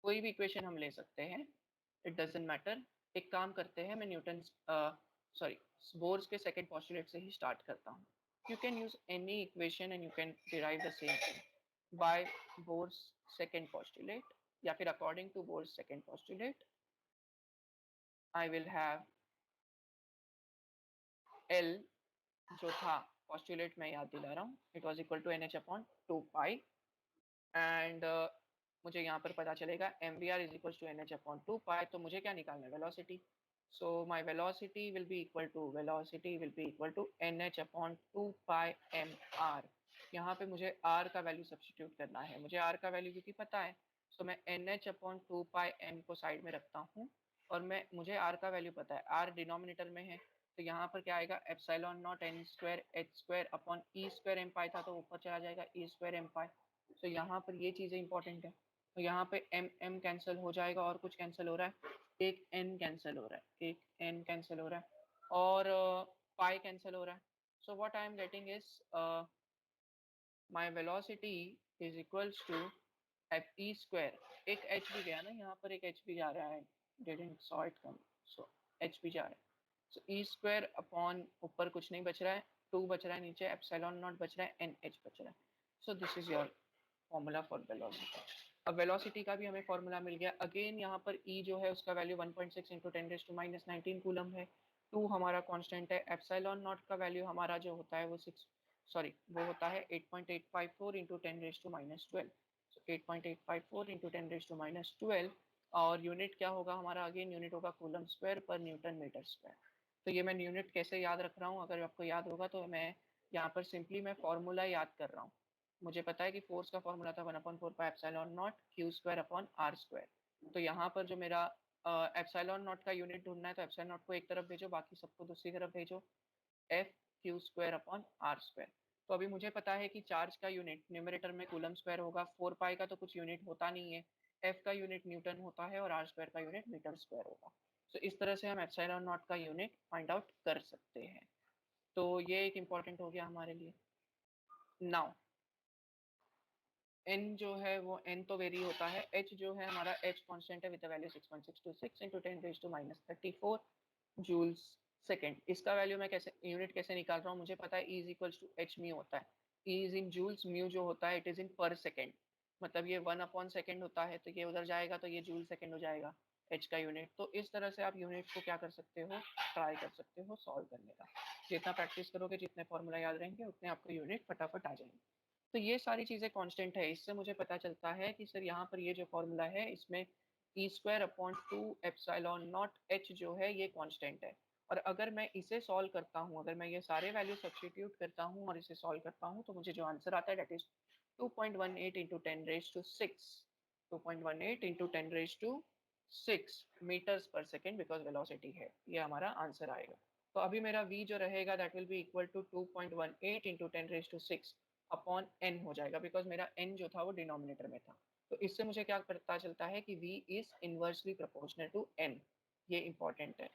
कोई भी इक्वेशन हम ले सकते हैं, इट डजेंट मैटर। एक काम करते हैं, मैं न्यूटन सॉरी बोर्स के सेकंड पोस्टुलेट से ही स्टार्ट करता हूँ। You can use any equation and you can derive the same thing by Bohr's second postulate, या फिर according to Bohr's second postulate I will have L, जो था पोस्टुलेट मैं याद दिला रहा हूँ, it was equal to NH upon 2 pi, and मुझे यहाँ पर पता चलेगा M V R is equal to NH upon 2 pi. तो मुझे क्या निकालना है, velocity. So my velocity will be equal to NH upon 2 pi M R. यहाँ पे मुझे आर का वैल्यू सब्सटीट्यूट करना है, मुझे आर का वैल्यू क्योंकि पता है, तो मैं NH अपॉन 2 पाई एम को साइड में रखता हूँ, और मुझे आर का वैल्यू पता है, आर डिनोमिनेटर में है, तो यहाँ पर क्या आएगा, epsilon naught n square H square upon ई स्क्वायर एम पाई था तो ऊपर चला जाएगा ई स्क्वायर एम पाई। तो यहाँ पर ये चीज़ें इंपॉर्टेंट है। तो यहाँ पे एम एम कैंसिल हो जाएगा, और कुछ कैंसिल हो रहा है, एक एन कैंसिल हो रहा है, एक एन कैंसिल हो रहा है, और पाई कैंसिल हो रहा है। So what I am getting is my velocity is equals to F E square, एक एच भी गया ना यहाँ पर, एक एच भी जा रहा है, didn't saw it come, so H भी जा रहा है, सो ई स्क्वायर अपॉन ऊपर कुछ नहीं बच रहा है, 2 बच रहा है, नीचे एप्सिलॉन नॉट बच रहा है, एन एच बच रहा है। So this is your formula for velocity. अब वेलोसिटी का भी हमें फॉर्मूला मिल गया। अगेन यहाँ पर ई जो है उसका वैल्यू 1.6 इंटू 10⁻⁻19 कूलम है, 2 हमारा कांस्टेंट है, एप्सिलॉन नॉट का वैल्यू हमारा जो होता है वो वो होता है 8.854 इंटू 10⁻12, सो 8.854 इंटू 10⁻12, और यूनिट क्या होगा हमारा, अगेन यूनिट होगा कूलम स्क्वायर पर न्यूटन मीटर स्क्वायर। तो ये मैं यूनिट कैसे याद रख रहा हूँ, अगर आपको याद होगा तो मैं यहाँ पर सिंपली मैं फॉर्मूला याद कर रहा हूँ। मुझे पता है कि फोर्स का फॉर्मूला था 1/4 pi epsilon naught Q square upon R square. तो यहाँ पर जो मेरा एप्सिलॉन नॉट का यूनिट ढूंढना है, तो एप्सिलॉन नॉट को एक तरफ भेजो, बाकी सबको दूसरी तरफ भेजो, F Q square upon R square. तो अभी मुझे पता है कि चार्ज का यूनिट न्यूमरेटर में कूलम स्क्वायर होगा, 4 पाई का तो कुछ यूनिट होता नहीं है, एफ का यूनिट न्यूटन होता है, और आर स्क्वायर का यूनिट मीटर स्क्वायर होगा। तो इस तरह से हम एप्सिलॉन नॉट का यूनिट फाइंड आउट कर सकते हैं। तो ये एक इम्पॉर्टेंट हो गया हमारे लिए। नाउ n जो है वो n तो वेरी होता है, h जो है हमारा h कांस्टेंट है with the value 6.626 into 10⁻⁻34 joules second. इसका वैल्यू मैं कैसे यूनिट कैसे निकाल रहा हूँ, मुझे पता है E is equals to H mu होता है, E is in joules, mu जो होता है इट इज इन पर सेकेंड, मतलब ये 1 अपॉन सेकेंड होता है, तो ये उधर जाएगा तो ये जूल सेकेंड हो जाएगा, एच का यूनिट। तो इस तरह से आप यूनिट को क्या कर सकते हो, ट्राई कर सकते हो सॉल्व करने का। जितना प्रैक्टिस करोगे, जितने फॉर्मूला याद रहेंगे, उतने आपको यूनिट फटाफट आ जाएंगे। तो ये सारी चीज़ें कांस्टेंट है। इससे मुझे पता चलता है कि सर यहाँ पर ये जो फॉर्मूला है इसमें e square upon 2 epsilon naught h जो है ये कांस्टेंट है। और अगर मैं इसे सॉल्व करता हूँ, अगर मैं ये सारे वैल्यू सब्स्टिट्यूट करता हूँ और इसे सॉल्व करता हूँ, तो मुझे जो आंसर आता है that is 2.18 into 10⁻6, 2.18 into 10⁻6 metres पर सेकेंड, बिकॉज वेलोसिटी है, ये हमारा आंसर आएगा। तो अभी मेरा v जो रहेगा that will be equal to 2.18 into 10⁻6 upon n हो जाएगा, बिकॉज मेरा n जो था वो डिनोमिनेटर में था। तो इससे मुझे क्या पता चलता है कि v is inversely proportional to n। ये इंपॉर्टेंट है।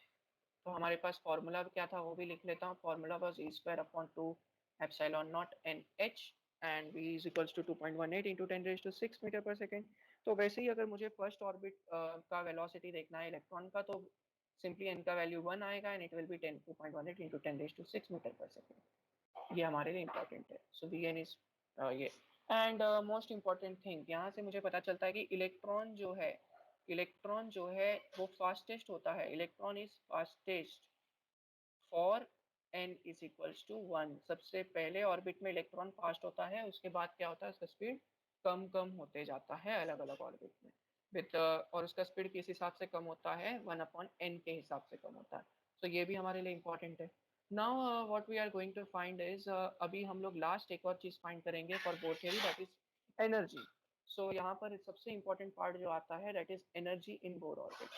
तो हमारे पास फॉर्मूला क्या था वो भी लिख लेता हूँ। Formula was E square upon 2 epsilon naught N H and v is equals to 2.18 into 10⁻6 metre पर सेकेंड। तो वैसे ही अगर मुझे फर्स्ट ऑर्बिट का वेलोसिटी देखना है इलेक्ट्रॉन का, तो सिंपली n का वैल्यू 1 आएगा and it will be 2.18 into 10⁻6 metre पर सेकेंड। ये हमारे लिए इंपॉर्टेंट है। सो वी एन इज ये। एंड मोस्ट इंपॉर्टेंट थिंग यहाँ से मुझे पता चलता है कि इलेक्ट्रॉन जो है वो फास्टेस्ट होता है। Electron is fastest for n is equals to 1। सबसे पहले ऑर्बिट में इलेक्ट्रॉन फास्ट होता है, उसके बाद क्या होता है, उसका स्पीड कम कम होते जाता है अलग अलग ऑर्बिट में विद और उसका स्पीड किस हिसाब से कम होता है, 1/n के हिसाब से कम होता है। तो ये भी हमारे लिए इंपॉर्टेंट है। Now what we are going to find is, अभी हम लोग लास्ट एक और चीज फाइंड करेंगे for both theory, that is energy. So यहाँ पर सबसे इंपॉर्टेंट पार्ट जो आता है that is energy in Bohr orbit.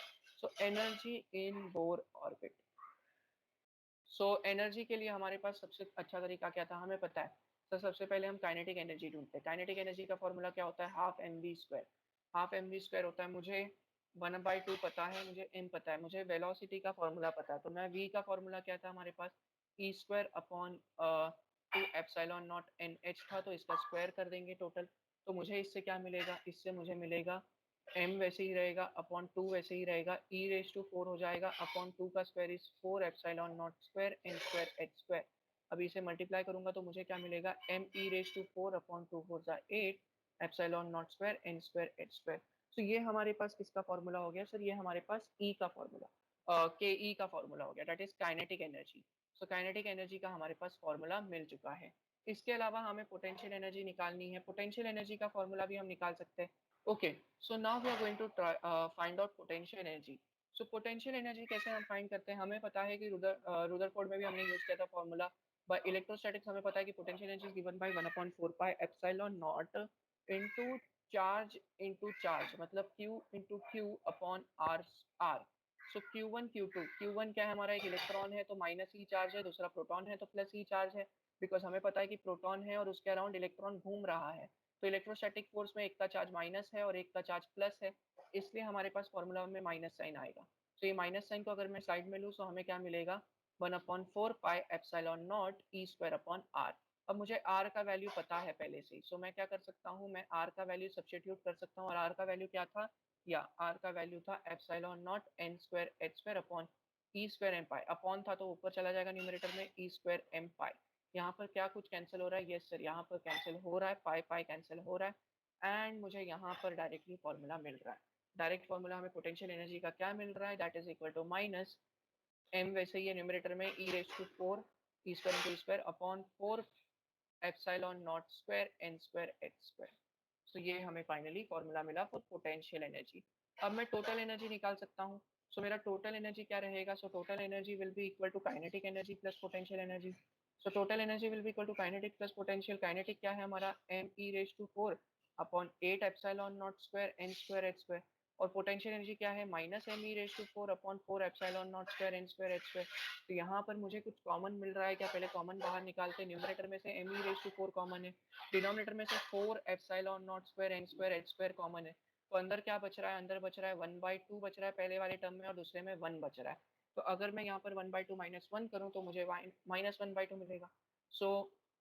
So energy in Bohr orbit. So energy के लिए हमारे पास सबसे अच्छा तरीका क्या था, हमें पता है। तो सबसे पहले हम काइनेटिक एनर्जी ढूंढते हैं। काइनेटिक एनर्जी का फॉर्मूला क्या होता है, half M V square. Half M V square होता है, मुझे 1/2 पता है, मुझे m पता है, मुझे वेलोसिटी का फॉर्मूला पता है। तो मैं v का फॉर्मूला क्या था हमारे पास, e square upon 2 epsilon naught N h था, तो इसका स्क्वायर कर देंगे टोटल। तो मुझे इससे क्या मिलेगा, इससे मुझे मिलेगा m वैसे ही रहेगा अपॉन 2 वैसे ही रहेगा, e रेज टू 4 हो जाएगा अपॉन 2 का square is 4 epsilon naught square N square H square. अभी इसे मल्टीप्लाई करूंगा तो मुझे क्या मिलेगा, m e raise to 4 upon 2 4 8 epsilon naught square N square H square. तो ये हमारे पास किसका फॉर्मूला हो गया सर, ये हमारे पास E का फॉर्मूला, के ई का फॉर्मूला हो गया, that is kinetic energy. So kinetic energy का हमारे पास फॉर्मूला मिल चुका है। इसके अलावा हमें पोटेंशियल एनर्जी निकालनी है। पोटेंशियल एनर्जी का फॉर्मूला भी हम निकाल सकते हैं। Okay, so now we are going to find out potential energy. So potential energy कैसे हम फाइंड करते हैं, हमें पता है कि रुदरफोर्ड में भी हमने यूज किया था फॉर्मूला। बाय इलेक्ट्रोस्टैटिक्स हमें पता है कि potential energy is given by 1/4 pi epsilon naught into charge into charge, मतलब Q into Q upon R R. So Q1 Q2, Q1 क्या है हमारा, एक इलेक्ट्रॉन है तो माइनस ही चार्ज है, दूसरा प्रोटॉन है तो प्लस ही चार्ज है, बिकॉज हमें पता है कि प्रोटॉन है और उसके अराउंड इलेक्ट्रॉन घूम रहा है। तो इलेक्ट्रोस्टैटिक फोर्स में एक का चार्ज माइनस है और एक का चार्ज प्लस है, इसलिए हमारे पास फॉर्मूला में माइनस साइन आएगा। तो ये माइनस साइन को अगर मैं साइड में लूँ तो हमें क्या मिलेगा, 1/4 pi epsilon naught E square upon R. अब मुझे r का वैल्यू पता है पहले से ही, सो मैं क्या कर सकता हूँ, मैं r का वैल्यू सब्स्टिट्यूट कर सकता हूँ। और r का वैल्यू क्या था, या r का वैल्यू था epsilon naught n square H square upon ई स्क्वायर एम पाई। अपॉन था तो ऊपर चला जाएगा न्यूमरेटर में, ई स्क्वायर एम पाई। यहाँ पर क्या कुछ कैंसिल हो रहा है, यस सर, यहाँ पर कैंसिल हो रहा है, पाई पाई कैंसिल हो रहा है एंड मुझे यहाँ पर डायरेक्टली फॉर्मूला मिल रहा है। डायरेक्ट फॉर्मूला हमें पोटेंशियल एनर्जी का क्या मिल रहा है, that is equal to minus m वैसे ही है न्यूमरेटर में, e raise to 4 e square into square upon 4 epsilon naught square N square H square. So ये हमें फाइनली फॉर्मूला मिला फॉर पोटेंशियल एनर्जी। अब मैं टोटल एनर्जी निकाल सकता हूँ। सो मेरा टोटल एनर्जी क्या रहेगा, so total energy will be equal to kinetic energy plus potential energy. So total energy will be equal to kinetic plus potential. Kinetic क्या है हमारा, m e raise to 4 upon 8 epsilon naught square N square H square. और पोटेंशियल एनर्जी क्या है, minus m e raise to 4 upon 4 epsilon naught square N square H square. तो यहाँ पर मुझे कुछ कॉमन मिल रहा है क्या, पहले कॉमन बाहर निकालते हैं। न्यूमरेटर में से m e raise to 4 common है, डिनोमिनेटर में से 4 epsilon naught square N square H square common है। तो अंदर क्या बच रहा है, अंदर बच रहा है 1/2 बच रहा है पहले वाले टर्म में और दूसरे में 1 बच रहा है। तो अगर मैं यहाँ पर 1/2 माइनस 1 करूँ तो मुझे माइनस 1/2 मिलेगा। So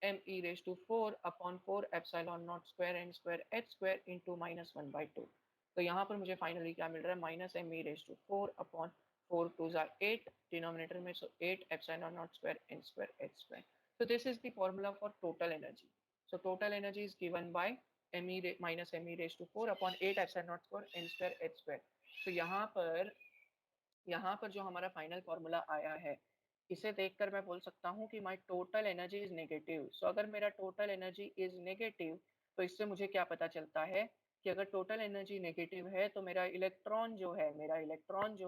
m e raise to 4 upon 4 epsilon naught square N square H square into minus 1/2। तो यहाँ पर मुझे फाइनली क्या मिल रहा है, minus m e raise to 4 upon 4 2 8 denominator में, so 8 epsilon naught square N square H square. So this is the formula for total energy. So total energy is given by me minus me raised to 4 upon 8 epsilon naught square n square h square. तो यहाँ पर जो हमारा फाइनल फॉर्मूला आया है, इसे देखकर मैं बोल सकता हूँ कि my total energy is negative. So अगर मेरा टोटल एनर्जी इज नेगेटिव, तो इससे मुझे क्या पता चलता है कि अगर टोटल एनर्जी नेगेटिव है तो मेरा इलेक्ट्रॉन जो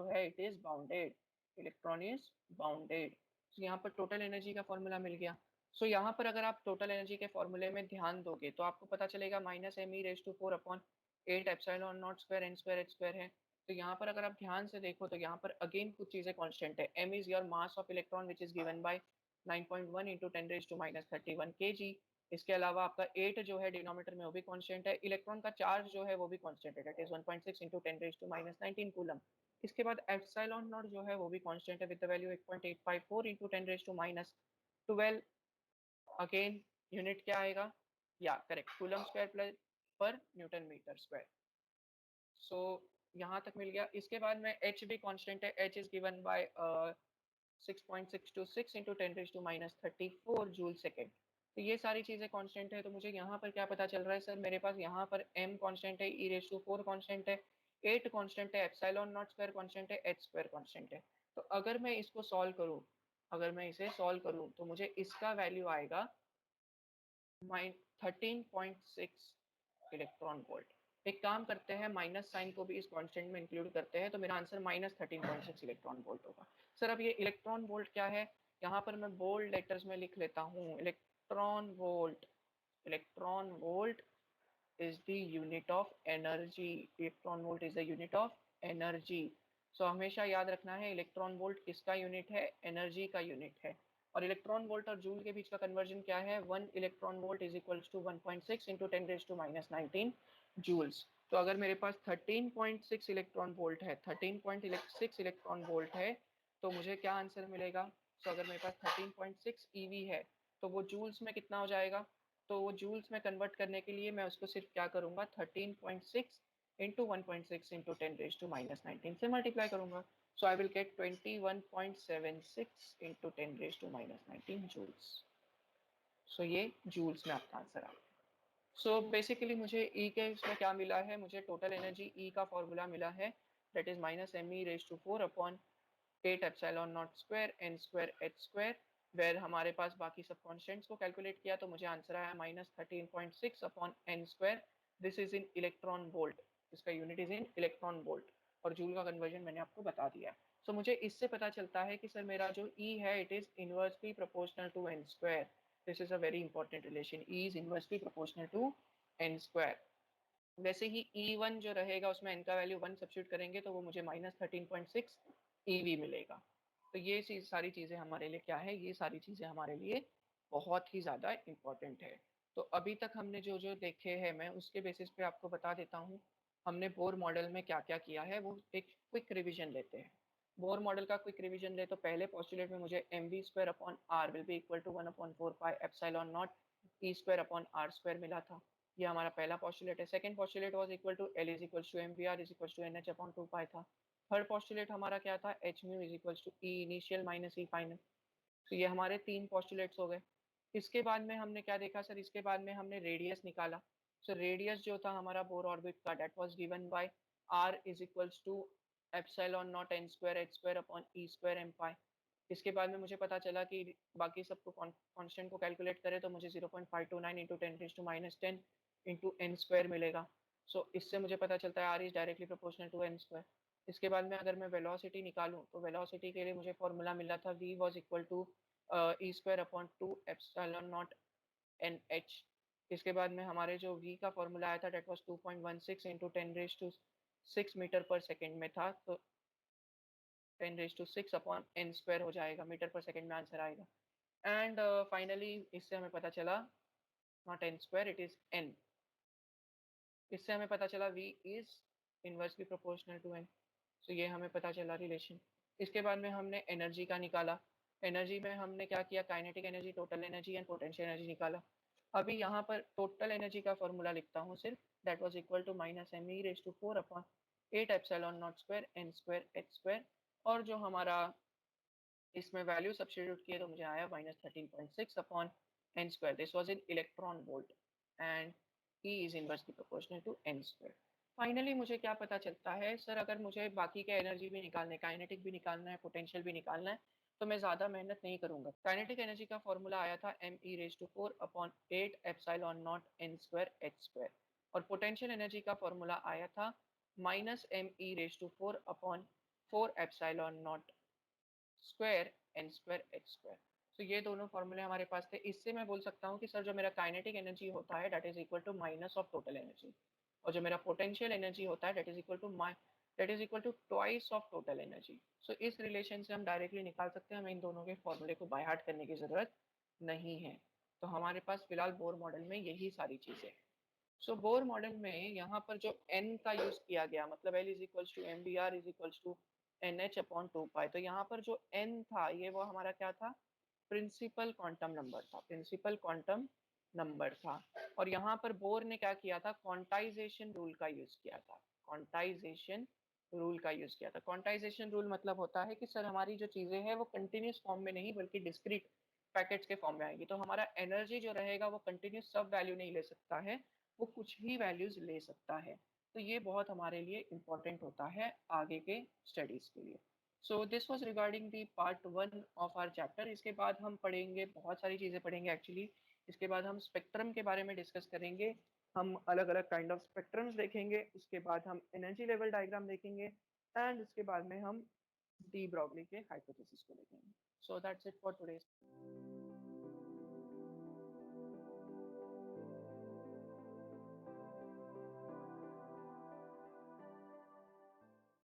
है it is bounded. Electron is bounded. तो यहाँ पर टोटल एनर्जी का फॉर्मूला मिल गया। सो यहाँ पर अगर आप टोटल एनर्जी के फॉर्मूले में ध्यान दोगे तो आपको पता चलेगा -me⁴ है। तो यहाँ पर अगर आप ध्यान से देखो तो यहाँ पर अगेन कुछ चीजें कांस्टेंट है। m is your mass of electron which is given bye 9.1 into 10⁻³ kg। इसके अलावा आपका 8 जो है डिनोमीटर में वो भी कांस्टेंट है। इलेक्ट्रॉन का चार्ज जो है वो भी कांस्टेंट है, दैट इज 1.6 इंटू 10⁻19 कूलम। इसके बाद एप्सिलॉन नॉट जो है वो भी कांस्टेंट है with the value 8.854 into 10⁻12। Again unit क्या आएगा, या करेक्ट, कूलम स्क्वायर पर न्यूटन मीटर स्क्वायर। सो यहाँ तक मिल गया। इसके बाद में एच भी कांस्टेंट है, H is given bye 6.626 into 10⁻34 joule second. तो ये सारी चीजें कांस्टेंट है। तो मुझे यहाँ पर क्या पता चल रहा है सर, मेरे पास यहाँ पर m कांस्टेंट है, e⁴ कांस्टेंट है, 8 कांस्टेंट है, एप्सिलॉन नॉट स्क्वायर कांस्टेंट है, h स्क्वायर कांस्टेंट है। तो अगर मैं इसको सॉल्व करूँ, अगर मैं इसे सॉल्व करूँ तो मुझे इसका वैल्यू आएगा 13.6 इलेक्ट्रॉन वोल्ट। एक काम करते हैं, माइनस साइन को भी इस कांस्टेंट में इंक्लूड करते हैं, तो मेरा आंसर -13.6 इलेक्ट्रॉन वोल्ट होगा। सर अब ये इलेक्ट्रॉन वोल्ट क्या है, यहाँ पर मैं बोल्ड लेटर्स में लिख लेता हूँ, electron volt. Electron volt is the unit of energy। Electron volt is the unit of energy। सो हमेशा याद रखना है इलेक्ट्रॉन वोल्ट किसका यूनिट है, एनर्जी का यूनिट है। और इलेक्ट्रॉन वोल्ट और जूल के बीच का कन्वर्जन क्या है, 1 electron volt is equals to 1.6 into 10⁻19 joules. तो अगर मेरे पास 13.6 इलेक्ट्रॉन वोल्ट है, 13.6 इलेक्ट्रॉन वोल्ट है, तो मुझे क्या आंसर मिलेगा। सो अगर मेरे पास 13.6 ईवी है तो वो जूल्स में कितना हो जाएगा, तो वो जूल्स में कन्वर्ट करने के लिए मैं उसको सिर्फ क्या करूंगा, 13.6 इंटू 1.6 इंटू 10⁻19 से मल्टीप्लाई करूंगा। So I will get 21.76 into 10⁻19 joules. So ये जूल्स में आपका आंसर आ गया। सो बेसिकली मुझे ई के इसमें क्या मिला है, मुझे टोटल एनर्जी ई का फॉर्मूला मिला है, that is -me⁴ upon 8 epsilon naught square n square h square. Where हमारे पास बाकी सब कॉन्स्टेंट्स को कैलकुलेट किया तो मुझे आंसर आया -13.6 upon n square. This is in electron volt, इसका unit is in electron volt, और जूल का कन्वर्जन मैंने आपको बता दिया। सो मुझे इससे पता चलता है कि सर मेरा जो E है it is inversely proportional to n square. This is a very important relation, E is inversely proportional to n square. वैसे ही E1 जो रहेगा उसमें n का वैल्यू 1 सब्स्टिट्यूट करेंगे तो वो मुझे -13.6 EV मिलेगा। तो ये सारी चीज़ें हमारे लिए क्या है, ये सारी चीज़ें हमारे लिए बहुत ही ज़्यादा इम्पोर्टेंट है। तो अभी तक हमने जो जो देखे हैं मैं उसके बेसिस पे आपको बता देता हूँ हमने बोर मॉडल में क्या क्या किया है, वो एक क्विक रिविजन लेते हैं। बोर मॉडल का क्विक रिविजन ले तो पहले पॉस्टुलेट में मुझे mv² upon r will be equal to 1/4 epsilon naught e² upon r square मिला था। ये हमारा पहला पॉस्टुलेट है। Second postulate was equal to L is equal to mvr is equal to nh upon 2 था। थर्ड पॉस्टुलेट हमारा क्या था, h mu is equal to e initial minus E final. तो ये हमारे 3 पॉस्टुलेट्स हो गए। इसके बाद में हमने क्या देखा सर, इसके बाद में हमने रेडियस निकाला। सो रेडियस जो था हमारा बोर ऑर्बिट का that was given by r is equals to epsilon naught n square h square upon E square M pi. इसके बाद में मुझे पता चला कि बाकी सबको कांस्टेंट को कैलकुलेट करें तो मुझे 0.529 इंटू 10⁻10 इंटू एन स्क्वायर मिलेगा। सो इससे मुझे पता चलता है r is directly proportional to N square. इसके बाद में अगर मैं वेलोसिटी निकालूं तो वेलोसिटी के लिए मुझे फॉर्मूला मिला था v was equal to E square upon 2 epsilon naught N h. इसके बाद में हमारे जो v का फॉर्मूला आया था डेट वाज 2.16 इंटू 10⁻6 मीटर पर सेकेंड में था, तो 10⁻6 अपॉन एन स्क्वायर हो जाएगा, मीटर पर सेकेंड में आंसर आएगा। एंड फाइनली इससे हमें पता चला naught n square it is n. इससे हमें पता चला v is inversely proportional to n। So ये हमें पता चला रिलेशन। इसके बाद में हमने एनर्जी का निकाला। एनर्जी में हमने क्या किया, kinetic energy, total energy and potential energy निकाला। अभी यहाँ पर टोटल एनर्जी का फॉर्मूला लिखता हूँ सिर्फ, that was equal to -me⁴ upon 8 epsilon naught square n square h square. और जो हमारा इसमें वैल्यू सब्स्टिट्यूट किए तो मुझे आया -13.6 upon n square. This was in electron volt and E is inversely proportional to n square। Finally मुझे क्या पता चलता है सर, अगर मुझे बाकी के एनर्जी भी निकालना है, काइनेटिक भी निकालना है, पोटेंशियल भी निकालना है, तो मैं ज़्यादा मेहनत नहीं करूंगा। काइनेटिक एनर्जी का फॉर्मूला आया था me⁴/8ε0n²h², और पोटेंशियल एनर्जी का फॉर्मूला आया था -me⁴/4ε0² तो ये दोनों फॉर्मूले हमारे पास थे। इससे मैं बोल सकता हूँ कि सर जो मेरा काइनेटिक एनर्जी होता है that is equal to minus of total energy, और जो मेरा पोटेंशियल एनर्जी होता है that is equal to twice of total energy. So इस रिलेशन से हम डायरेक्टली निकाल सकते हैं, हमें इन दोनों के फॉर्मूले को बाय हार्ट करने की जरूरत नहीं है। तो हमारे पास फिलहाल बोर मॉडल में यही सारी चीजें। सो बोर मॉडल में यहाँ पर जो n का यूज किया गया, मतलब L is equals to m v r is equals to N H upon 2 pi, तो यहाँ पर जो n था ये वो हमारा क्या था, प्रिंसिपल क्वांटम नंबर था, प्रिंसिपल क्वांटम नंबर था। और यहाँ पर बोर ने क्या किया था, क्वांटाइजेशन रूल का यूज किया था, क्वांटाइजेशन रूल का यूज किया था। क्वांटाइजेशन रूल मतलब होता है कि सर हमारी जो चीजें हैं वो कंटिन्यूस फॉर्म में नहीं बल्कि डिस्क्रीट पैकेट्स के फॉर्म में आएगी, तो हमारा एनर्जी जो रहेगा वो कंटिन्यूस सब वैल्यू नहीं ले सकता है, वो कुछ भी वैल्यूज ले सकता है। तो ये बहुत हमारे लिए इम्पोर्टेंट होता है आगे के स्टडीज के लिए। So this was regarding the part 1 of our chapter. इसके बाद हम पढ़ेंगे, बहुत सारी चीज़ें पढ़ेंगे एक्चुअली। इसके बाद हम स्पेक्ट्रम के बारे में डिस्कस करेंगे, हम अलग अलग काइंड ऑफ स्पेक्ट्रम्स देखेंगे, उसके बाद हम एनर्जी लेवल डायग्राम देखेंगे, एंड उसके बाद में हम डी ब्रॉगली के हाइपोथेसिस को देखेंगे। So that's it for today.